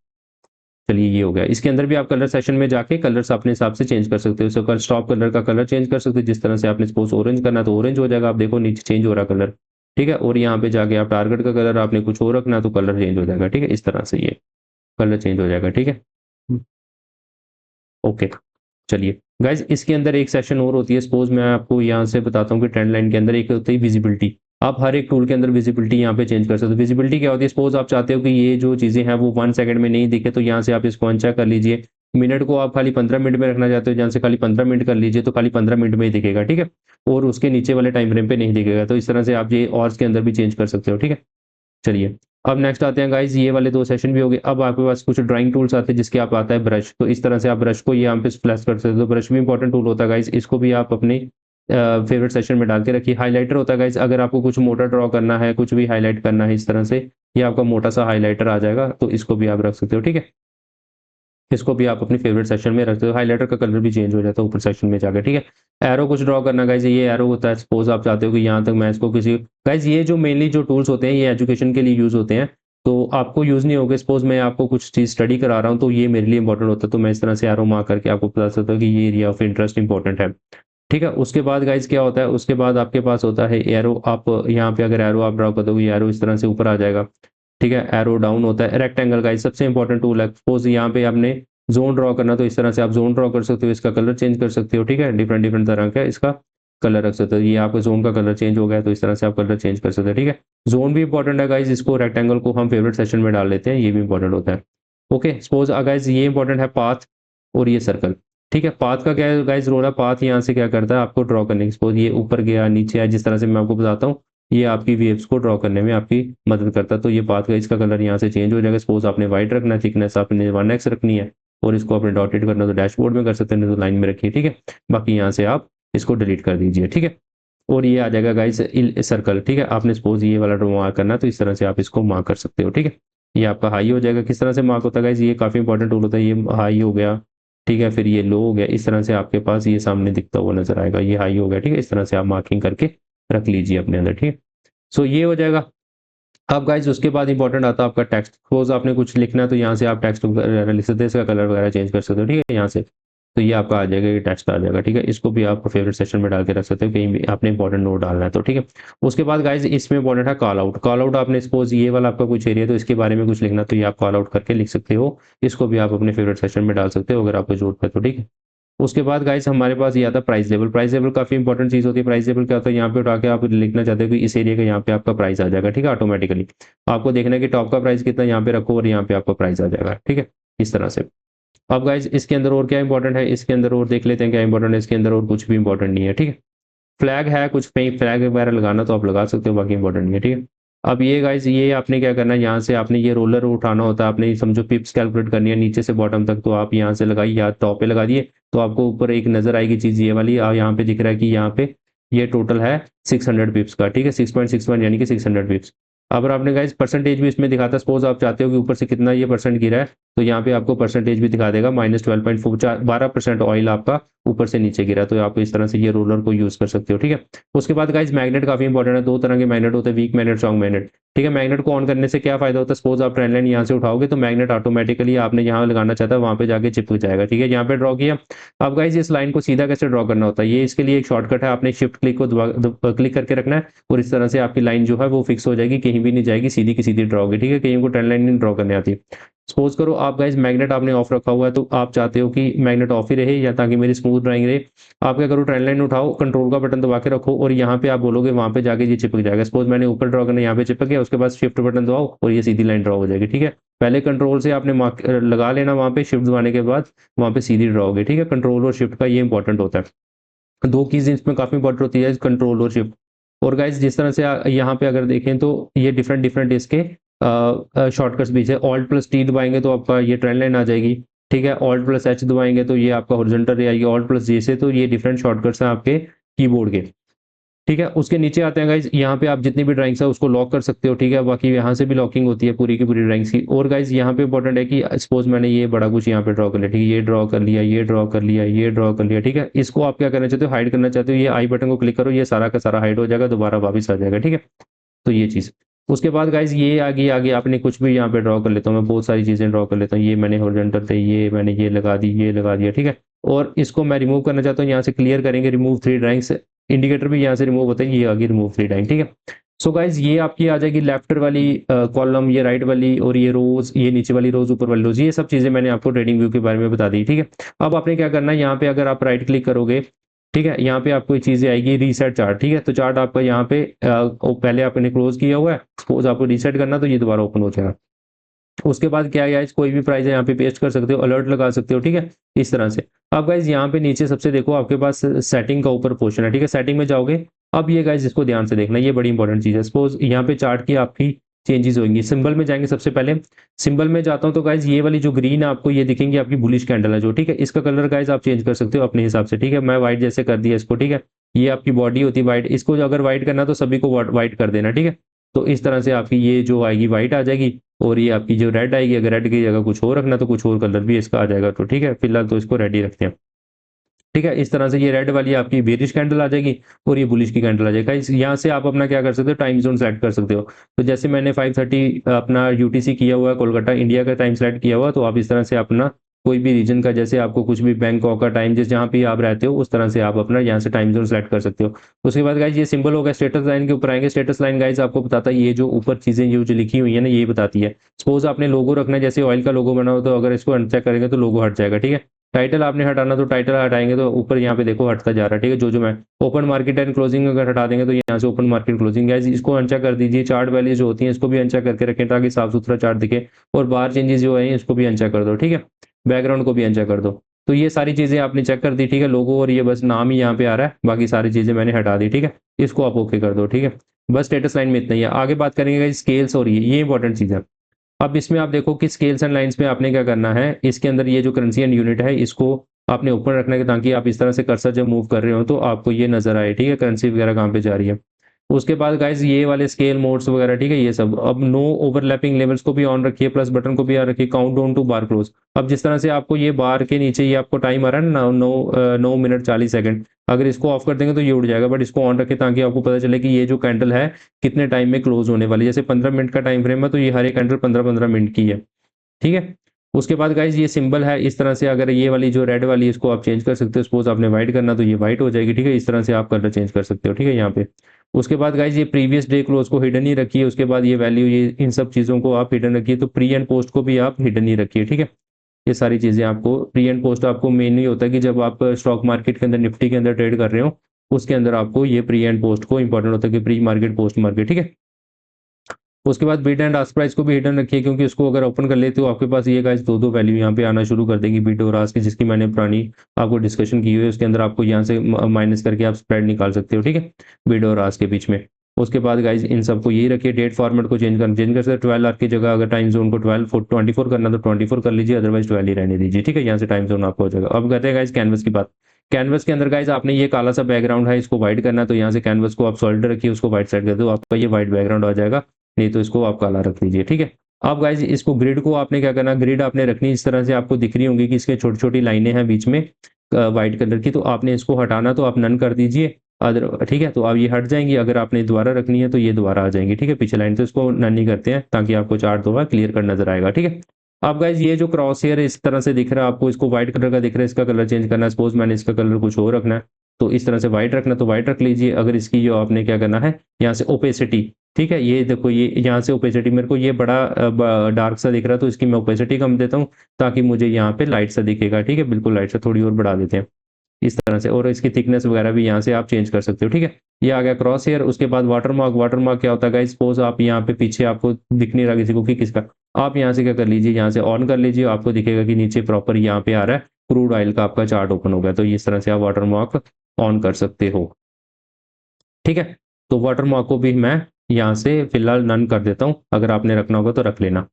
चलिए ये हो गया। इसके अंदर भी आप कलर सेशन में जाके कलर्स अपने हिसाब से चेंज कर सकते हो। सो स्टॉप कलर का कलर चेंज कर सकते हो, जिस तरह से आपने सपोज ऑरेंज करना तो ऑरेंज हो जाएगा, आप देखो नीचे चेंज हो रहा कलर, ठीक है। और यहाँ पे जाके आप टारगेट का कलर आपने कुछ और रखना तो कलर चेंज हो जाएगा, ठीक है, इस तरह से ये कलर चेंज हो जाएगा, ठीक है। ओके, चलिए गाइज इसके अंदर एक सेशन और होती है। सपोज मैं आपको यहाँ से बताता हूँ कि ट्रेंड लाइन के अंदर एक होती है विजिबिलिटी। आप हर एक टूल के अंदर विजिबिलिटी यहाँ पे चेंज कर सकते हो। विजिबिलिटी क्या होती है, सपोज आप चाहते हो कि ये जो चीजें हैं वो 1 सेकंड में नहीं दिखे, तो यहाँ से आप इसको अनचेक कर लीजिए। मिनट को आप खाली 15 मिनट में रखना चाहते हो, जहाँ से खाली 15 मिनट कर लीजिए, तो खाली 15 मिनट में ही दिखेगा, ठीक है। और उसके नीचे वाले टाइम फ्रेम पे नहीं दिखेगा। तो इस तरह से आप ये और के अंदर भी चेंज कर सकते हो, ठीक है। चलिए अब नेक्स्ट आते हैं गाइज, ये वाले दो सेशन भी हो गए। अब आपके पास कुछ ड्राइंग टूल्स आते हैं, जिसके आप आता है ब्रश। तो इस तरह से आप ब्रश को यहाँ पे स्प्लैश कर सकते हो। तो ब्रश भी इंपॉर्टेंट टूल होता है गाइज, इसको भी आप अपने फेवरेट सेशन में डाल के रखिए। हाइलाइटर होता है गाइज, अगर आपको कुछ मोटा ड्रॉ करना है, कुछ भी हाईलाइट करना है, इस तरह से ये आपका मोटा सा हाईलाइटर आ जाएगा, तो इसको भी आप रख सकते हो, ठीक है। इसको भी आप अपने फेवरेट सेक्शन में रखते हो। हाइलाइटर का कलर भी चेंज हो जाता है ऊपर सेक्शन में जाकर, ठीक है। एरो कुछ ड्रॉ करना गाइज, ये एरो होता है। सपोज आप चाहते हो कि यहाँ तक मैं इसको किसी, गाइज ये जो मेनली जो टूल्स होते हैं ये एजुकेशन के लिए यूज होते हैं। तो आपको यूज़ नहीं होगा। सपोज़ मैं आपको कुछ चीज़ स्टडी करा रहा हूँ, तो ये मेरे लिए इंपॉर्टेंट होता है, तो मैं इस तरह से एरो मार्क करके आपको बता सकता हूँ कि ये एरिया ऑफ इंटरेस्ट इंपॉर्टेंट है। ठीक है? उसके बाद गाइज़ क्या होता है, उसके बाद आपके पास होता है एरो। आप यहाँ पे अगर एरो आप ड्रॉ कर दोगे, ये एरो इस तरह से ऊपर आ जाएगा। ठीक है? एरो डाउन होता है। रेक्टेंगल गाइज़ सबसे इंपॉर्टेंट टूल है। सपोज़ यहाँ पे आपने ज़ोन ड्रॉ करना, तो इस तरह से आप ज़ोन ड्रॉ कर सकते हो, इसका कलर चेंज कर सकते हो। ठीक है? डिफरेंट डिफरेंट तरह का इसका कलर रख सकते हो। ये आपके ज़ोन का कलर चेंज हो गया, तो इस तरह से आप कलर चेंज कर सकते हो। ठीक है? ज़ोन भी इंपॉर्टेंट है गाइज़, इसको रेक्टेंगल को हम फेवरेट सेक्शन में डाल लेते हैं, ये भी इंपॉर्टेंट होता है। ओके, सपोज़ गाइज़ ये इंपॉर्टेंट है पाथ और ये सर्कल। ठीक है? पाथ का क्या है गाइज़ रोल है, पाथ यहाँ से क्या करता है आपको ड्रॉ करने की, सपोज़ ये ऊपर गया, नीचे आया, जिस तरह से मैं आपको बताता हूँ, ये आपकी वेव्स को ड्रॉ करने में आपकी मदद करता है। तो ये पाथ का इसका कलर यहाँ से चेंज हो जाएगा। सपोज़ आपने व्हाइट रखना है, थिकनेस आपने 1x रखनी है और इसको आपने डॉटेड करना है, तो डैशबोर्ड में कर सकते हैं, नहीं तो लाइन में रखिए। ठीक है? बाकी यहाँ से आप इसको डिलीट कर दीजिए। ठीक है? और ये आ जाएगा गाइस सर्कल। ठीक है? आपने सपोज ये वाला मार्क करना है, तो इस तरह से आप इसको मार्क कर सकते हो। ठीक है? ये आपका हाई हो जाएगा। किस तरह से मार्क होता है गाइस, ये काफ़ी इंपॉर्टेंट टूल होता है। ये हाई हो गया, ठीक है, फिर ये लो हो गया, इस तरह से आपके पास ये सामने दिखता हुआ नजर आएगा, ये हाई हो गया। ठीक है? इस तरह से आप मार्किंग करके रख लीजिए अपने अंदर। ठीक है? सो ये हो जाएगा। अब गाइस उसके बाद इंपॉर्टेंट आता है आपका टेक्स्ट। सपोज आपने कुछ लिखना है, तो यहाँ से आप टेक्स्ट वगैरह लिख सकते हैं, इसका कलर वगैरह चेंज कर सकते हो। ठीक है? यहाँ से तो ये आपका आ जाएगा, ये टेक्स्ट आ जाएगा। ठीक है? इसको भी आप फेवरेट सेक्शन में डाल के रख सकते हो, कहीं भी आपने इंपॉर्टेंट नोट डालना है तो। ठीक है? उसके बाद गाइस इसमें इंपॉर्टेंट है कॉल आउट। कॉल आउट आपने सपोज ये वाला आपका कुछ एरिया, तो इसके बारे में कुछ लिखना, तो ये आप कॉल आउट करके लिख सकते हो। इसको भी आप अपने फेवरेट सेक्शन में डाल सकते हो अगर आपको जरूरत है तो। ठीक है? उसके बाद गाइस हमारे पास ये आता है प्राइस लेवल। प्राइस लेवल काफ़ी इंपॉर्टेंट चीज़ होती है। प्राइस लेवल क्या होता है, यहाँ पे उठा के आप लिखना चाहते हो कि इस एरिया का यहाँ पे आपका प्राइस आ जाएगा। ठीक है? ऑटोमेटिकली आपको देखना है कि टॉप का प्राइस कितना, यहाँ पे रखो और यहाँ पे आपका प्राइस आ जाएगा। ठीक है? इस तरह से। अब गाइस इसके अंदर और क्या इंपॉर्टेंट है, इसके अंदर और देख लेते हैं क्या इंपॉर्टेंट है। इसके अंदर और कुछ भी इंपॉर्टेंट नहीं है। ठीक है? फ्लैग है, कुछ कहीं फ्लैग वगैरह लगाना तो आप लगा सकते हो, बाकी इंपॉर्टेंट नहीं है। ठीक है? अब ये गाइस ये आपने क्या करना है, यहाँ से आपने ये रोलर उठाना होता है, आपने समझो पिप्स कैलकुलेट करनी है नीचे से बॉटम तक, तो आप यहाँ से लगाइए या टॉप पे लगा दिए, तो आपको ऊपर एक नजर आएगी चीज़ ये वाली। यहाँ पे दिख रहा है कि यहाँ पे ये टोटल है 600 पिप्स का। ठीक है? 6.61 यानी कि 600 पिप्स। अगर आपने गाइस परसेंटेज भी इसमें दिखाता है, सपोज आप चाहते हो कि ऊपर से कितना ये परसेंट गिरा है, तो यहाँ पे आपको परसेंटेज भी दिखा देगा, -12.4 12% ऑयल आपका ऊपर से नीचे गिरा, तो आप इस तरह से ये रोलर को यूज कर सकते हो। ठीक है? उसके बाद गाइस मैग्नेट काफी इंपॉर्टेंट है। दो तरह के मैग्नेट होते हैं, वीक मैग्नेट, स्ट्रॉन्ग मैग्नेट। ठीक है? मैग्नेट को ऑन करने से क्या फायदा होता है, सपोज आप ट्रेंड लाइन यहाँ से उठाओगे, तो मैग्नेट ऑटोमेटिकली आपने यहाँ लगाना चाहता है वहां पे जाके चिपक जाएगा। ठीक है? यहाँ पे ड्रॉ किया। अब गाइस इस लाइन को सीधा कैसे ड्रॉ करना होता है, ये इसके लिए एक शॉर्टकट है। आपने शिफ्ट क्लिक को क्लिक करके रखना है और इस तरह से आपकी लाइन जो है वो फिक्स हो जाएगी, कहीं भी नहीं जाएगी, सीधी की सीधी ड्रॉ होगी। ठीक है? कहीं को ट्रेंड लाइन नहीं ड्रॉ करने आती। सपोज करो आप गाइस मैग्नेट आपने ऑफ रखा हुआ है, तो आप चाहते हो कि मैग्नेट ऑफ ही रहे या ताकि मेरी स्मूथ ड्राइंग रहे। आप क्या करो, ट्रेंड लाइन उठाओ, कंट्रोल का बटन दबा के रखो और यहाँ पे आप बोलोगे वहां पे जाके ये चिपक जाएगा। सपोज मैंने ऊपर ड्रॉ करना, यहाँ पे चिपक गया, उसके बाद शिफ्ट बटन दबाओ और ये सीधी लाइन ड्रॉ हो जाएगी। ठीक है? पहले कंट्रोल से आपने मार्क लगा लेना, वहां पे शिफ्ट दबाने के बाद वहां पे सीधी ड्रॉ होगी। ठीक है? कंट्रोल और शिफ्ट का ये इंपॉर्टेंट होता है। दो कीज इसमें काफी इंपॉर्टेंट होती है, कंट्रोल और शिफ्ट। और गाइस जिस तरह से यहाँ पे अगर देखें, तो ये डिफरेंट डिफरेंट इसके शॉर्टकट्स भी है। ऑल्ट प्लस टी दबाएंगे तो आपका ये ट्रेंड लाइन आ जाएगी। ठीक है? ऑल्ट प्लस एच दबाएंगे तो ये आपका हॉरिजॉन्टल रे आएगी। ऑल्ट प्लस जे से, तो ये डिफरेंट शॉर्टकट्स हैं आपके कीबोर्ड के। ठीक है? उसके नीचे आते हैं गाइज, यहाँ पे आप जितनी भी ड्राइंग्स है उसको लॉक कर सकते हो। ठीक है? बाकी यहाँ से भी लॉकिंग होती है पूरी की पूरी ड्राइंग्स की। और गाइज यहाँ पे इंपॉर्टेंट है कि सपोज मैंने ये बड़ा कुछ यहाँ पे ड्रॉ कर लिया, ठीक है, ये ड्रॉ कर लिया, ये ड्रॉ कर लिया, ये ड्रॉ कर लिया। ठीक है? इसको आप क्या करना चाहते हो, हाइड करना चाहते हो, ये आई बटन को क्लिक करो, ये सारा का सारा हाइड हो जाएगा, दोबारा वापस आ जाएगा। ठीक है? तो ये चीज़। उसके बाद गाइज ये आगे आगे आपने कुछ भी यहाँ पे ड्रॉ कर लेता हूँ, मैं बहुत सारी चीज़ें ड्रॉ कर लेता हूँ। ये मैंने हॉरिजॉन्टल थे, ये मैंने ये लगा दी, ये लगा दिया। ठीक है? और इसको मैं रिमूव करना चाहता हूँ, यहाँ से क्लियर करेंगे, रिमूव 3 ड्राइंग्स, इंडिकेटर भी यहाँ से रिमूव होता है, ये आ गई रिमूव 3 ड्राइंग। ठीक है? सो गाइज ये आपकी आ जाएगी लेफ्ट वाली कॉलम, ये राइट वाली, और ये रोज, ये नीचे वाली रोज, ऊपर वाली रोज, ये सब चीजें मैंने आपको ट्रेडिंग व्यू के बारे में बता दी। ठीक है? अब आपने क्या करना है, यहाँ पे अगर आप राइट क्लिक करोगे, ठीक है, यहाँ पे आपको चीजें आएगी रीसेट चार्ट। ठीक है? तो चार्ट आपका यहाँ पे पहले आपने क्लोज किया हुआ है, सपोज आपको रीसेट करना, तो ये दोबारा ओपन हो जाएगा। उसके बाद क्या है, कोई भी प्राइस है यहाँ पे पेस्ट कर सकते हो, अलर्ट लगा सकते हो। ठीक है? इस तरह से। अब गाइज यहाँ पे नीचे सबसे देखो आपके पास सेटिंग का ऊपर पोर्शन है। ठीक है? सेटिंग में जाओगे। अब ये गाइज इसको ध्यान से देखना, ये बड़ी इंपॉर्टेंट चीज है। सपोज यहाँ पे चार्ट की आपकी चेंजेस होंगी, सिंबल में जाएंगे सबसे पहले। सिंबल में जाता हूँ तो गाइज ये वाली जो ग्रीन है आपको ये दिखेंगी आपकी बुलिश कैंडल है जो। ठीक है? इसका कलर गाइज आप चेंज कर सकते हो अपने हिसाब से। ठीक है? मैं व्हाइट जैसे कर दिया इसको। ठीक है? ये आपकी बॉडी होती है व्हाइट, इसको अगर व्हाइट करना तो सभी को व्हाइट कर देना। ठीक है? तो इस तरह से आपकी ये जो आएगी व्हाइट आ जाएगी, और ये आपकी जो रेड आएगी, अगर रेड की जगह कुछ और रखना तो कुछ और कलर भी इसका आ जाएगा। तो ठीक है, फिलहाल तो इसको रेड ही रखते हैं। ठीक है, इस तरह से ये रेड वाली आपकी बेरिश कैंडल आ जाएगी और ये बुलिश की कैंडल आ जाएगा। यहाँ से आप अपना क्या कर सकते हो, टाइम जोन सेलेक्ट कर सकते हो। तो जैसे मैंने 5:30 अपना यूटीसी किया हुआ है, कोलकाता इंडिया का टाइम सेलेक्ट किया हुआ, तो आप इस तरह से अपना कोई भी रीजन का, जैसे आपको कुछ भी बैंकॉक का टाइम जिस जहाँ पे आप रहते हो उस तरह से आप अपना यहाँ से टाइम जोन सेलेक्ट कर सकते हो। उसके बाद गाइज ये सिंबल होगा, स्टेटस लाइन के ऊपर आएंगे। स्टेटस लाइन गाइज आपको बताता है ये जो ऊपर चीजें ये जो लिखी हुई है ना, ये बताती है। सपोज आपने लोगो रखना है, जैसे ऑयल का लोगो बना हो, तो अगर इसको अनचेक करेंगे तो लोगो हट जाएगा। ठीक है, टाइटल आपने हटाना तो टाइटल हटाएंगे तो ऊपर यहाँ पे देखो हटता जा रहा है। ठीक है, जो जो मैं ओपन मार्केट एंड क्लोजिंग अगर हटा देंगे तो यहाँ से ओपन मार्केट क्लोजिंग गाइस इसको अनचेक कर दीजिए। चार्ट वैल्यूज जो होती हैं इसको भी अनचेक करके रखें ताकि साफ सुथरा चार्ट दिखे, और बाहर चेंजेस जो है इसको भी अनचेक कर दो। ठीक है, बैकग्राउंड को भी अनचेक कर दो। तो ये सारी चीजें आपने चेक कर दी। ठीक है, लोगो और ये बस नाम ही यहाँ पे आ रहा है, बाकी सारी चीजें मैंने हटा दी। ठीक है, इसको आप ओके कर दो। ठीक है, बस स्टेटस लाइन में इतना ही है। आगे बात करेंगे स्केल्स, और ये इंपॉर्टेंट चीज है। अब इसमें आप देखो कि स्केल्स एंड लाइंस में आपने क्या करना है, इसके अंदर ये जो करेंसी एंड यूनिट है इसको आपने ओपन रखना है ताकि आप इस तरह से कर्सर जब मूव कर रहे हो तो आपको ये नजर आए। ठीक है, करेंसी वगैरह कहाँ पे जा रही है। उसके बाद गाइज ये वाले स्केल मोड्स वगैरह, ठीक है, ये सब। अब नो ओवरलैपिंग लेवल्स को भी ऑन रखिए, प्लस बटन को भी ऑन रखिए, count down to bar close. अब जिस तरह से आपको ये बार के नीचे ये आपको टाइम आ रहा है ना, 9 मिनट 40 सेकंड, अगर इसको ऑफ कर देंगे तो ये उड़ जाएगा, बट इसको ऑन रखें ताकि आपको पता चले कि ये जो कैंडल है कितने टाइम में क्लोज होने वाली है। जैसे 15 मिनट का टाइम फ्रेम है तो ये हर एक कैंडल 15-15 मिनट की है। ठीक है, उसके बाद गाइज ये सिंबल है इस तरह से, अगर ये वाली जो रेड वाली इसको आप चेंज कर सकते हो। सपोज आपने व्हाइट करना तो ये व्हाइट हो जाएगी। ठीक है, इस तरह से आप कलर चेंज कर सकते हो। ठीक है, यहाँ पे उसके बाद गाइज ये प्रीवियस डे क्लोज को हिडन ही रखिए। उसके बाद ये वैल्यू, ये इन सब चीजों को आप हिडन रखिए। तो प्री एंड पोस्ट को भी आप हिडन ही रखिए। ठीक है, ये सारी चीजें आपको, प्री एंड पोस्ट आपको मेनली होता है कि जब आप स्टॉक मार्केट के अंदर निफ्टी के अंदर ट्रेड कर रहे हो उसके अंदर आपको ये प्री एंड पोस्ट को इंपॉर्टेंट होता है कि प्री मार्केट पोस्ट मार्केट। ठीक है, उसके बाद बिड एंड आस्क प्राइस को भी हिडन रखिए, क्योंकि उसको अगर ओपन कर लेते हो आपके पास ये गाइस दो दो वैल्यू यहाँ पे आना शुरू कर देगी, बिड और आस्क की, जिसकी मैंने पुरानी आपको डिस्कशन की हुई है। उसके अंदर आपको यहाँ से माइनस करके आप स्प्रेड निकाल सकते हो। ठीक है, बिड और आस्क के बीच में। उसके बाद गाइज इन सबको यही रखिए। डेट फॉर्मेट को चेंज कर सकते 12 आवर की जगह अगर टाइम जोन को 24 करना तो 24 कर लीजिए, अदरवाइज 12 ही रहने दीजिए। ठीक है, यहाँ से टाइम जोन आपको हो जाएगा। अब कहते हैं गाइज कैनवस की बात। कैनवस के अंदर गाइज आपने ये काला सा बैकग्राउंड है इसको व्हाइट करना है, तो यहाँ से कैनवस को आप सॉलिड रखिए, उसको व्हाइट साइड कर दो, आपका ये व्हाइट बैकग्राउंड आ जाएगा। नहीं तो इसको आप काला रख लीजिए। ठीक है, अब गाइज इसको ग्रिड को आपने क्या करना, ग्रिड आपने रखनी इस तरह से, आपको दिख रही होंगी कि इसके छोटी छोटी लाइनें हैं बीच में व्हाइट कलर की, तो आपने इसको हटाना तो आप नन कर दीजिए। अदर ठीक है, तो अब ये हट जाएंगी। अगर आपने दोबारा रखनी है तो ये दोबारा आ जाएंगी। ठीक है, पीछे लाइन, तो इसको नन ही करते हैं ताकि आपको चार्ट दोबारा क्लियर कर नजर आएगा। ठीक है, अब गाइज ये जो क्रॉस हेयर इस तरह से दिख रहा है आपको, इसको व्हाइट कलर का दिख रहा है, इसका कलर चेंज करना है। सपोज मैंने इसका कलर कुछ और रखना है तो इस तरह से व्हाइट रखना तो व्हाइट रख लीजिए। अगर इसकी जो आपने क्या करना है यहाँ से ओपेसिटी, ठीक है, ये देखो ये यहाँ से ओपेसिटी मेरे को ये बड़ा डार्क सा दिख रहा है तो इसकी मैं ओपेसिटी कम देता हूँ ताकि मुझे यहाँ पे लाइट सा दिखेगा। ठीक है, बिल्कुल लाइट सा, थोड़ी और बढ़ा देते हैं इस तरह से, और इसकी थिकनेस वगैरह भी यहाँ से आप चेंज कर सकते हो। ठीक है, ये आ गया क्रॉस हेयर। उसके बाद वाटरमार्क। वाटरमार्क क्या होता है गाइस, सपोज आप यहाँ पे पीछे आपको दिख नहीं रहा किसी को कि किसका, आप यहाँ से क्या कर लीजिए, यहाँ से ऑन कर लीजिए, आपको दिखेगा कि नीचे प्रॉपर यहाँ पे आ रहा है क्रूड ऑयल का आपका चार्ट ओपन हो गया। तो इस तरह से आप वाटरमार्क ऑन कर सकते हो। ठीक है, तो वाटरमार्क को भी मैं यहाँ से फिलहाल नन कर देता हूँ, अगर आपने रखना होगा तो रख लेना।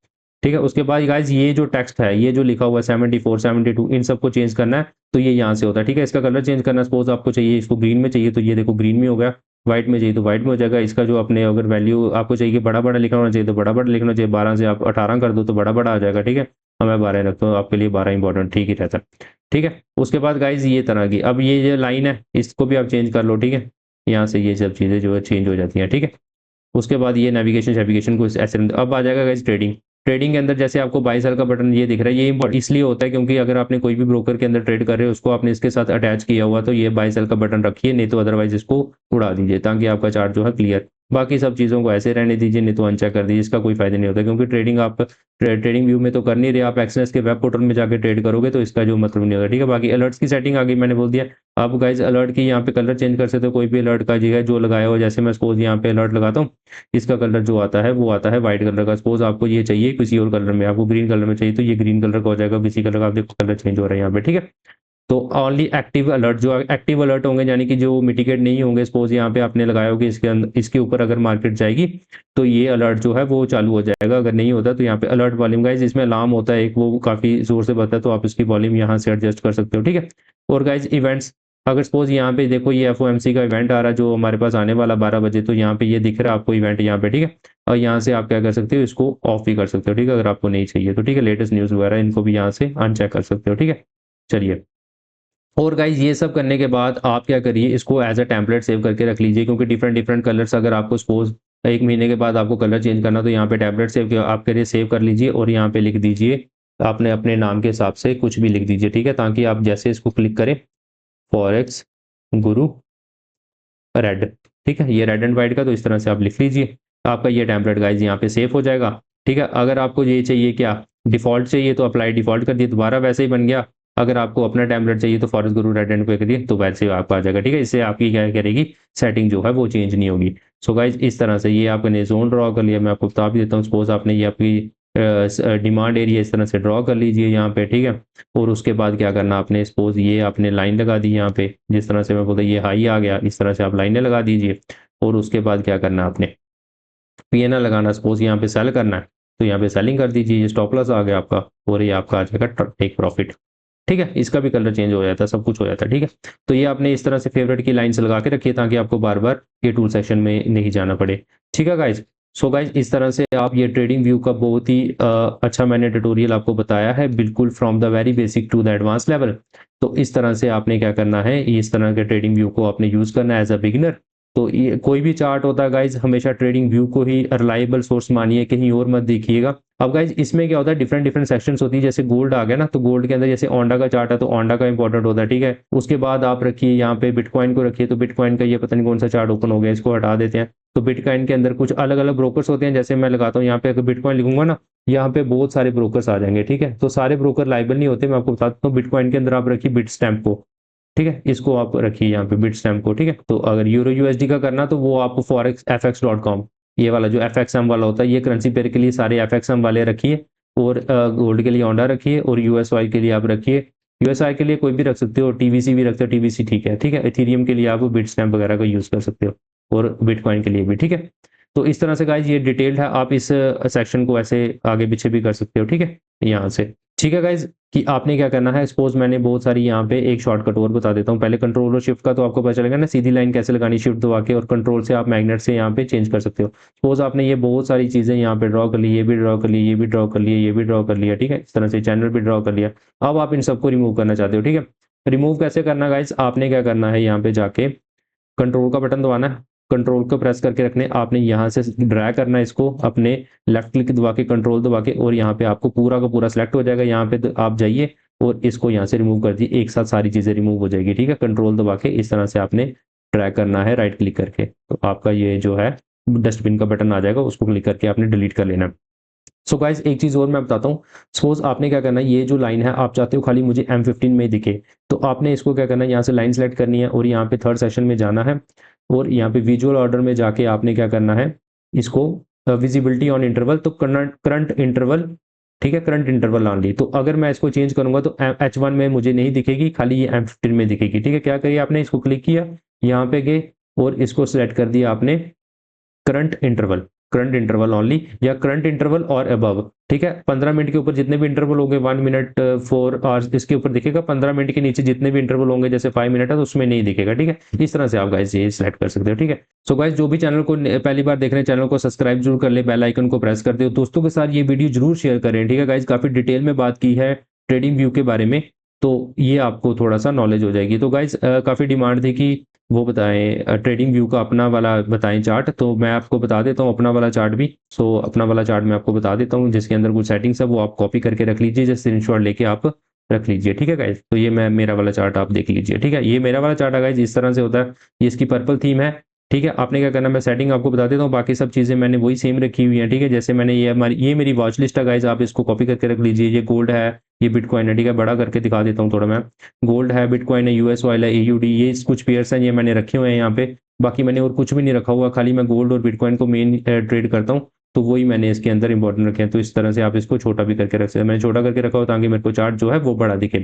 ठीक है, उसके बाद गाइज ये जो टेक्स्ट है, ये जो लिखा हुआ है 74 72 इन सबको चेंज करना है तो ये यहाँ से होता है। ठीक है, इसका कलर चेंज करना, सपोज आपको चाहिए इसको ग्रीन में चाहिए तो ये देखो ग्रीन में हो गया, व्हाइट में चाहिए तो व्हाइट में हो जाएगा। इसका जो अपने अगर वैल्यू आपको चाहिए बड़ा बड़ा लिखना होना चाहिए तो बड़ा बड़ा लिखना चाहिए, 12 से आप 18 कर दो तो बड़ा बड़ा आ जाएगा। ठीक है, मैं 12 रखता हूँ, आपके लिए 12 इंपॉर्टेंट ठीक ही रहता है। ठीक है, उसके बाद गाइज ये तरह की, अब ये जो लाइन है इसको भी आप चेंज कर लो। ठीक है, यहाँ से ये सब चीज़ें जो है चेंज हो जाती हैं। ठीक है, उसके बाद ये नेविगेशन नेविगेशन को ऐसे अब आ जाएगा गाइस ट्रेडिंग। ट्रेडिंग के अंदर जैसे आपको बाई सेल का बटन ये दिख रहा है, ये इसलिए होता है क्योंकि अगर आपने कोई भी ब्रोकर के अंदर ट्रेड कर रहे हो उसको आपने इसके साथ अटैच किया हुआ तो ये बाई सेल का बटन रखिए, नहीं तो अदरवाइज इसको उड़ा दीजिए ताकि आपका चार्ट जो है क्लियर। बाकी सब चीज़ों को ऐसे रहने दीजिए, नहीं तो अनचेक कर दीजिए, इसका कोई फायदा नहीं होता क्योंकि ट्रेडिंग आप ट्रेडिंग व्यू में तो कर नहीं रहे, आप एक्सनेस के वेब पोर्टल में जाकर ट्रेड करोगे तो इसका जो मतलब नहीं होगा। ठीक है, बाकी अलर्ट्स की सेटिंग आगे मैंने बोल दिया। आप गाइज अलर्ट की यहाँ पे कलर चेंज कर सकते हो, कोई भी अलर्ट का जो लगाया हो, जैसे मैं सपोज यहाँ पे अलर्ट लगाता हूँ, इसका कलर जो आता है वो आता है व्हाइट कलर का। सपोज आपको ये चाहिए किसी और कलर में, आपको ग्रीन कलर में चाहिए तो ये ग्रीन कलर का हो जाएगा, किसी कलर का आप देखो कलर चेंज हो रहा है यहाँ पे। ठीक है, तो ओनली एक्टिव अलर्ट, जो एक्टिव अलर्ट होंगे यानी कि जो मिटिगेट नहीं होंगे, सपोज यहाँ पे आपने लगाया हो कि इसके अंदर इसके ऊपर अगर मार्केट जाएगी तो ये अलर्ट जो है वो चालू हो जाएगा। अगर नहीं होता तो यहाँ पे अलर्ट वॉल्यूम गाइज इसमें अलार्म होता है एक, वो काफी जोर से बजता है तो आप इसकी वॉल्यूम यहाँ से एडजस्ट कर सकते हो। ठीक है, और गाइज इवेंट्स, अगर सपोज यहाँ पे देखो ये एफओएमसी का इवेंट आ रहा है जो हमारे पास आने वाला 12 बजे, तो यहाँ पे ये दिख रहा है आपको इवेंट यहाँ पे। ठीक है, और यहाँ से आप क्या कर सकते हो, इसको ऑफ भी कर सकते हो। ठीक है, अगर आपको नहीं चाहिए तो। ठीक है, लेटेस्ट न्यूज वगैरह इनको भी यहाँ से अनचेक कर सकते हो। ठीक है, चलिए और गाइज ये सब करने के बाद आप क्या करिए, इसको एज अ टेम्पलेट सेव करके रख लीजिए, क्योंकि डिफरेंट डिफरेंट कलर्स अगर आपको सपोज 1 महीने के बाद आपको कलर चेंज करना, तो यहाँ पे टेम्पलेट सेव आप करिए, सेव कर लीजिए और यहाँ पे लिख दीजिए आपने अपने नाम के हिसाब से कुछ भी लिख दीजिए, ठीक है, ताकि आप जैसे इसको क्लिक करें फॉरेक्स गुरु रेड, ठीक है, ये रेड एंड व्हाइट का, तो इस तरह से आप लिख लीजिए, आपका ये टेम्पलेट गाइज यहाँ पे सेव हो जाएगा, ठीक है। अगर आपको ये चाहिए क्या डिफॉल्ट चाहिए तो अप्लाई डिफॉल्ट कर दिए, दोबारा वैसे ही बन गया। अगर आपको अपना टेम्पलेट चाहिए तो फॉरेस्ट गुरु रेड एंड पे करिए, तो वैसे ही आपका आ जाएगा, ठीक है। इससे आपकी क्या करेगी, सेटिंग जो है वो चेंज नहीं होगी। सो गाइज इस तरह से ये आपने जोन ड्रॉ कर लिया, मैं आपको बता भी देता हूँ। सपोज आपने ये आपकी डिमांड एरिया इस तरह से ड्रॉ कर लीजिए यहाँ पे, ठीक है। और उसके बाद क्या करना आपने, सपोज ये आपने लाइन लगा दी यहाँ पे, जिस तरह से मैं बोलता ये हाई आ गया, इस तरह से आप लाइनें लगा दीजिए। और उसके बाद क्या करना आपने, पीएनआर लगाना, सपोज यहाँ पे सेल करना है तो यहाँ पे सेलिंग कर दीजिए, ये स्टॉप लॉस आ गया आपका, और ये आपका आ जाएगा टेक प्रॉफिट, ठीक है। इसका भी कलर चेंज हो जाता है, सब कुछ हो जाता है, ठीक है। तो ये आपने इस तरह से फेवरेट की लाइन से लगा के रखिए, ताकि आपको बार बार ये टूल सेक्शन में नहीं जाना पड़े, ठीक है गाइज। सो गाइज इस तरह से आप ये ट्रेडिंग व्यू का बहुत ही अच्छा मैंने ट्यूटोरियल आपको बताया है, बिल्कुल from the very basic to the advance level. तो इस तरह से आपने क्या करना है, इस तरह के ट्रेडिंग व्यू को आपने यूज करना है एज अ बिगिनर। तो ये कोई भी चार्ट होता है गाइज, हमेशा ट्रेडिंग व्यू को ही रिलायबल सोर्स मानिए, कहीं और मत देखिएगा। अब गाइज इसमें क्या होता है, डिफरेंट डिफरेंट सेक्शंस होती है, जैसे गोल्ड आ गया ना, तो गोल्ड के अंदर जैसे ओंडा का चार्ट है तो ओंडा का इंपॉर्टेंट होता है, ठीक है। उसके बाद आप रखिए यहाँ पे बिटकॉइन को रखिए, तो बिटकॉइन का ये पता नहीं कौन सा चार्ट ओपन हो गया, इसको हटा देते हैं। तो बिटकॉइन के अंदर कुछ अलग अलग ब्रोकर्स होते हैं, जैसे मैं लगाता हूँ यहाँ पे, अगर बिटकॉइन लिखूंगा ना, यहाँ पे बहुत सारे ब्रोकर्स आ जाएंगे, ठीक है। तो सारे ब्रोकर लाइबल नहीं होते, मैं आपको बताता हूँ। बिटकॉइन के अंदर आप रखिए बिट स्टैम्प को, ठीक है, इसको आप रखिए यहाँ पे बिट स्टैम्प को, ठीक है। तो अगर यूरो यूएसडी का करना तो वो आपको फॉरेक्स fx.com, ये वाला जो FXM वाला होता है, ये करेंसी पेयर के लिए सारे FXM वाले रखिए। और गोल्ड के लिए ओंडा रखिए, और यूएसवाई के लिए आप रखिए, यूएसआई के लिए कोई भी रख सकते हो, टीवीसी भी रखते हो, टीवीसी ठीक है, ठीक है। इथीरियम के लिए आप बिट स्टैम्प वगैरह का यूज कर सकते हो, और बिटकॉइन के लिए भी, ठीक है। तो इस तरह से गाइज ये डिटेल्ड है, आप इस सेक्शन को ऐसे आगे पीछे भी कर सकते हो, ठीक है, यहाँ से, ठीक है गाइज। कि आपने क्या करना है, सपोज मैंने बहुत सारी यहाँ पे एक शॉर्टकट और बता देता हूँ, पहले कंट्रोल और शिफ्ट का तो आपको पता चलेगा ना, सीधी लाइन कैसे लगानी, शिफ्ट दबा के, और कंट्रोल से आप मैग्नेट से यहाँ पे चेंज कर सकते हो। सपोज आपने ये बहुत सारी चीजें यहाँ पे ड्रॉ कर ली, ये भी ड्रॉ कर ली, ये भी ड्रॉ कर लिया, ये भी ड्रॉ कर लिया, ठीक है, इस तरह से चैनल भी ड्रॉ कर लिया। अब आप इन सबको रिमूव करना चाहते हो, ठीक है। रिमूव कैसे करना गाइज, आपने क्या करना है, यहाँ पे जाके कंट्रोल का बटन दबाना है, कंट्रोल को प्रेस करके रखने, आपने यहाँ से ड्रैग करना है इसको, अपने लेफ्ट क्लिक दबा के, कंट्रोल दबा के, और यहाँ पे आपको पूरा का पूरा सिलेक्ट हो जाएगा। यहाँ पे आप जाइए और इसको यहाँ से रिमूव कर दिए, एक साथ सारी चीजें रिमूव हो जाएगी, ठीक है। कंट्रोल दबा के इस तरह से आपने ड्रैग करना है राइट क्लिक करके, तो आपका ये जो है डस्टबिन का बटन आ जाएगा, उसको क्लिक करके आपने डिलीट कर लेना। सो गाइज एक चीज और मैं बताता हूँ, सपोज आपने क्या करना है, ये जो लाइन है आप चाहते हो खाली मुझे M15 में ही दिखे, तो आपने इसको क्या करना है, यहाँ से लाइन सेलेक्ट करनी है, और यहाँ पे थर्ड सेशन में जाना है, और यहाँ पे विजुअल ऑर्डर में जाके आपने क्या करना है, इसको विजिबिलिटी ऑन इंटरवल, तो करंट इंटरवल, ठीक है, करंट इंटरवल ऑन ली। तो अगर मैं इसको चेंज करूंगा तो H1 में मुझे नहीं दिखेगी, खाली ये M15 में दिखेगी, ठीक है। क्या करिए आपने, इसको क्लिक किया, यहाँ पे गए, और इसको सिलेक्ट कर दिया आपने current interval, current interval only, या करंट इंटरवल और अबव, ठीक है। 15 मिनट के ऊपर जितने भी इंटरवल होंगे, 1 मिनट 4 आवर्स, इसके ऊपर दिखेगा। 15 मिनट के नीचे जितने भी इंटरवल होंगे, जैसे 5 मिनट है, तो उसमें नहीं दिखेगा, ठीक है। इस तरह से आप गाइस ये सिलेक्ट कर सकते हो, ठीक है। सो गाइस जो भी चैनल को पहली बार देख रहे हैं, चैनल को सब्सक्राइब जरूर कर ले, बेल आइकन को प्रेस कर दो, दोस्तों के साथ ये वीडियो जरूर शेयर करें, ठीक है गाइस। काफी डिटेल में बात की है ट्रेडिंग व्यू के बारे में, तो ये आपको थोड़ा सा नॉलेज हो जाएगी। तो गाइस काफी डिमांड थी कि वो बताएं ट्रेडिंग व्यू का अपना वाला बताएं चार्ट, तो मैं आपको बता देता हूँ अपना वाला चार्ट भी। सो अपना वाला चार्ट मैं आपको बता देता हूँ, जिसके अंदर कुछ सेटिंग्स है वो आप कॉपी करके रख लीजिए, जैसे स्क्रीनशॉट लेके आप रख लीजिए, ठीक है गाइज। तो ये मैं मेरा वाला चार्ट आप देख लीजिए, ठीक है। ये मेरा वाला चार्ट है गाइज, इस तरह से होता है, ये इसकी पर्पल थीम है, ठीक है। आपने क्या करना, मैं सेटिंग आपको बता देता हूँ, बाकी सब चीजें मैंने वही सेम रखी हुई है, ठीक है। जैसे मैंने ये मेरी वॉच लिस्ट है गाइज, आप इसको कॉपी करके रख लीजिए। ये गोल्ड है, ये बिटकॉइन है, ठीक है, बड़ा करके दिखा देता हूँ थोड़ा मैं। गोल्ड है, बिटकॉइन है, यूएस ऑयल है, एयूडी, ये कुछ पेयर्स हैं, ये मैंने रखे हुए हैं यहाँ पे। बाकी मैंने और कुछ भी नहीं रखा हुआ, खाली मैं गोल्ड और बिटकॉइन को मेन ट्रेड करता हूँ, तो वही मैंने इसके अंदर इंपॉर्टेंट रखे हैं। तो इस तरह से आप इसको छोटा भी करके रख सकते हैं, मैंने छोटा करके रखा हो ताकि मेरे को चार्ट जो है वो बड़ा दिखे,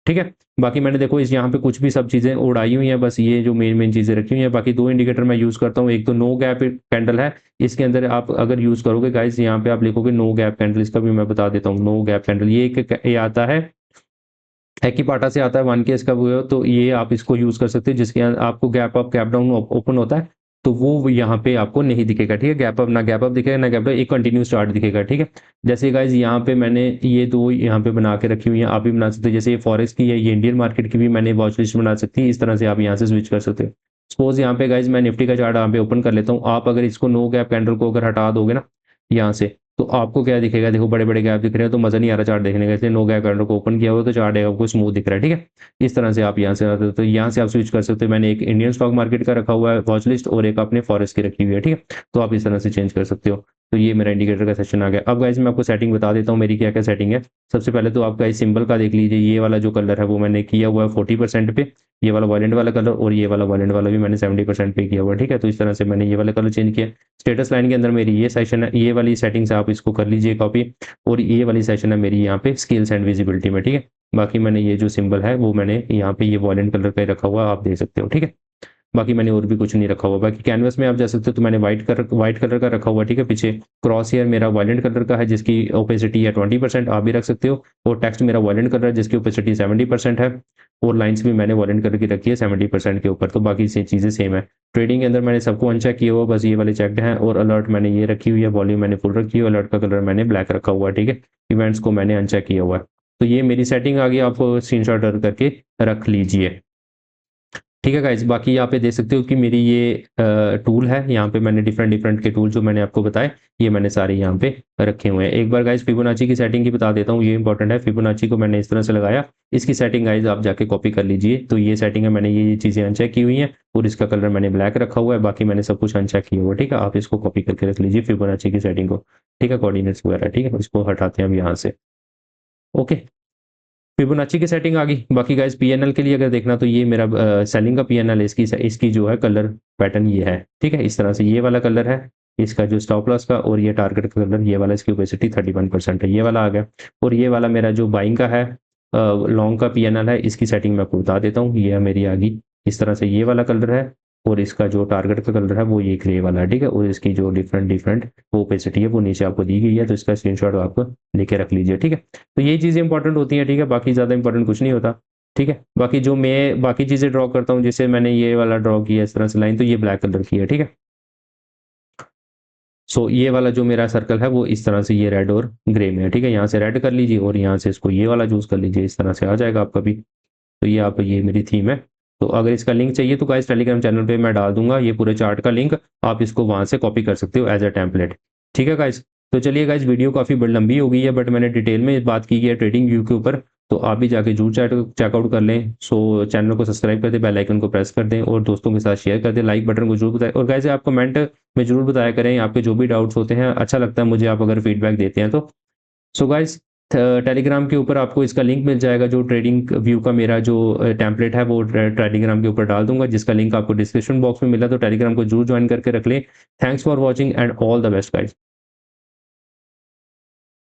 ठीक है। बाकी मैंने देखो इस यहाँ पे कुछ भी सब चीजें उड़ाई हुई हैं, बस ये जो मेन मेन चीजें रखी हुई हैं। बाकी दो इंडिकेटर मैं यूज करता हूँ, एक तो नो गैप कैंडल है, इसके अंदर आप अगर यूज करोगे गाइस, यहाँ पे आप लिखोगे नो गैप कैंडल, इसका भी मैं बता देता हूँ। नो गैप कैंडल ये एक ये आता है, एक्कीपाटा से आता है, 1K इसका वो है, तो ये आप इसको यूज कर सकते हैं, जिसके अंदर आपको gap up gap down open होता है, तो वो यहाँ पे आपको नहीं दिखेगा, ठीक है। गैप अप दिखेगा ना गैप अप, एक कंटिन्यूस चार्ट दिखेगा, ठीक है। जैसे गाइज यहाँ पे मैंने ये दो यहाँ पे बना के रखी हुई है, आप भी बना सकते हो। जैसे ये फॉरेक्स की है, ये इंडियन मार्केट की भी मैंने वॉच लिस्ट बना सकती है, इस तरह से आप यहाँ से स्विच कर सकते हो। सपोज यहाँ पे गाइज मैं निफ्टी का चार्ट यहाँ पे ओपन कर लेता हूँ, आप अगर इसको नो गैप कैंडल को अगर हटा दोगे ना यहाँ से, तो आपको क्या दिखेगा, देखो बड़े बड़े गैप दिख रहे हैं, तो मजा नहीं आ रहा चार्ट देखने का। इसलिए नो गैप कैंडल को ओपन किया हुआ तो चार्ट आपको स्मूथ दिख रहा है, ठीक है। इस तरह से आप यहाँ से आते हो, तो यहाँ से आप स्विच कर सकते हो। मैंने एक इंडियन स्टॉक मार्केट का रखा हुआ है वॉच लिस्ट, और एक अपने फॉरेस्ट की रखी हुई है, ठीक है। तो आप इस तरह से चेंज कर सकते हो। तो ये मेरा इंडिकेटर का सेक्शन आ गया। अब गाइज मैं आपको सेटिंग बता देता हूँ मेरी क्या क्या सेटिंग है। सबसे पहले तो आपका इस सिंबल का देख लीजिए, ये वाला जो कलर है वो मैंने किया हुआ है 40% पे, ये वाला वॉयलेंट वाला कलर, और ये वाला वॉयलेंट वाला भी मैंने 70% पे किया हुआ है, ठीक है। तो इस तरह से मैंने ये वाला कलर चेंज किया। स्टेटस लाइन के अंदर मेरी ये सेक्शन है, ये वाली सेटिंग्स आप इसको कर लीजिए कॉपी, और ये वाली सेक्शन है मेरी यहाँ पे स्किल्स एंड विजिबिलिटी में, ठीक है। बाकी मैंने ये जो सिंबल है वो मैंने यहाँ पे ये वॉयलेंट कलर का ही रखा हुआ, आप देख सकते हो, ठीक है। बाकी मैंने और भी कुछ नहीं रखा हुआ। बाकी कैनवस में आप जा सकते हो, तो मैंने व्हाइट कलर का रखा हुआ, ठीक है। पीछे क्रॉस हेयर मेरा वायलेंट कलर का है जिसकी ओपेसिटी है 20%, आप भी रख सकते हो। और टेक्स्ट मेरा वायलेंट कलर जिसकी ओपेसिटी 70% है, और लाइंस भी मैंने वायलेंट कलर की रखी है 70% के ऊपर। तो बाकी से चीज़ें सेम है। ट्रेडिंग के अंदर मैंने सबको अनचेक किया हुआ, बस ये वाले चेक्ड हैं। और अलर्ट मैंने ये रखी हुई है, वॉल्यूम मैंने फुल रखी हुई है, अलर्ट का कलर मैंने ब्लैक रखा हुआ है, ठीक है। इवेंट्स को मैंने अनचेक किया हुआ है। तो ये मेरी सेटिंग आ गई, आप स्क्रीनशॉट करके रख लीजिए, ठीक है गाइज। बाकी यहाँ पे देख सकते हो कि मेरी ये टूल है, यहाँ पे मैंने डिफरेंट के टूल जो मैंने आपको बताए, ये मैंने सारे यहाँ पे रखे हुए हैं। एक बार गाइज फिबोनाची की सेटिंग की बता देता हूँ, ये इंपॉर्टेंट है। फिबोनाची को मैंने इस तरह से लगाया, इसकी सेटिंग गाइज आप जाके कॉपी कर लीजिए। तो ये सेटिंग है, मैंने ये चीज़ें अनचेक की हुई हैं, और इसका कलर मैंने ब्लैक रखा हुआ है। बाकी मैंने सब कुछ अनचेक किया हुआ है, ठीक है। आप इसको कॉपी करके रख लीजिए फिबोनाची की सेटिंग को, ठीक है। कोऑर्डिनेट्स वगैरह, ठीक है, इसको हटाते हैं हम यहाँ से, ओके। फिबोनाची की सेटिंग आ गई। बाकी गाइस पीएनएल के लिए अगर देखना, तो ये मेरा सेलिंग का पीएनएल है, इसकी जो है कलर पैटर्न ये है, ठीक है। इस तरह से ये वाला कलर है इसका जो स्टॉप लॉस का, और ये टारगेट का कलर ये वाला, इसकी ओपेसिटी 31% है, ये वाला आ गया। और ये वाला मेरा जो बाइंग का है लॉन्ग का पीएनएल है, इसकी सेटिंग मैं आपको बता देता हूँ। ये मेरी आ गई इस तरह से, ये वाला कलर है, और इसका जो टारगेट का कलर है वो ये ग्रे वाला है, ठीक है। और इसकी जो डिफरेंट वो ओपेसिटी है वो नीचे आपको दी गई है, तो इसका स्क्रीनशॉट आपको लेके रख लीजिए, ठीक है। तो ये चीज़ें इंपॉर्टेंट होती हैं, ठीक है। बाकी ज़्यादा इंपॉर्टेंट कुछ नहीं होता, ठीक है। बाकी जो मैं बाकी चीज़ें ड्रॉ करता हूँ, जैसे मैंने ये वाला ड्रॉ किया इस तरह से लाइन, तो ये ब्लैक कलर की है, ठीक है। सो ये वाला जो मेरा सर्कल है वो इस तरह से ये रेड और ग्रे में है, ठीक है। यहाँ से रेड कर लीजिए, और यहाँ से इसको ये वाला चूज कर लीजिए, इस तरह से आ जाएगा आपका भी। तो ये मेरी थीम है। तो अगर इसका लिंक चाहिए तो गाइस टेलीग्राम चैनल पे मैं डाल दूंगा ये पूरे चार्ट का लिंक, आप इसको वहां से कॉपी कर सकते हो एज अ टेम्पलेट, ठीक है गाइस। तो चलिए गाइस, वीडियो काफ़ी बड़ी लंबी हो गई है, बट मैंने डिटेल में बात की है ट्रेडिंग व्यू के ऊपर, तो आप भी जाके जरूर चेकआउट कर लें। सो चैनल को सब्सक्राइब कर दें, बेल आइकन को प्रेस कर दें, और दोस्तों के साथ शेयर कर दें, लाइक बटन को जरूर बताएं। और गाइस आप कमेंट में जरूर बताया करें आपके जो भी डाउट्स होते हैं, अच्छा लगता है मुझे आप अगर फीडबैक देते हैं तो। सो गाइस, टेलीग्राम के ऊपर आपको इसका लिंक मिल जाएगा, जो ट्रेडिंग व्यू का मेरा जो टेम्पलेट है वो टेलीग्राम के ऊपर डाल दूंगा, जिसका लिंक आपको डिस्क्रिप्शन बॉक्स में मिला। तो टेलीग्राम को जरूर ज्वाइन करके रख लें। Thanks for watching and all the best guys.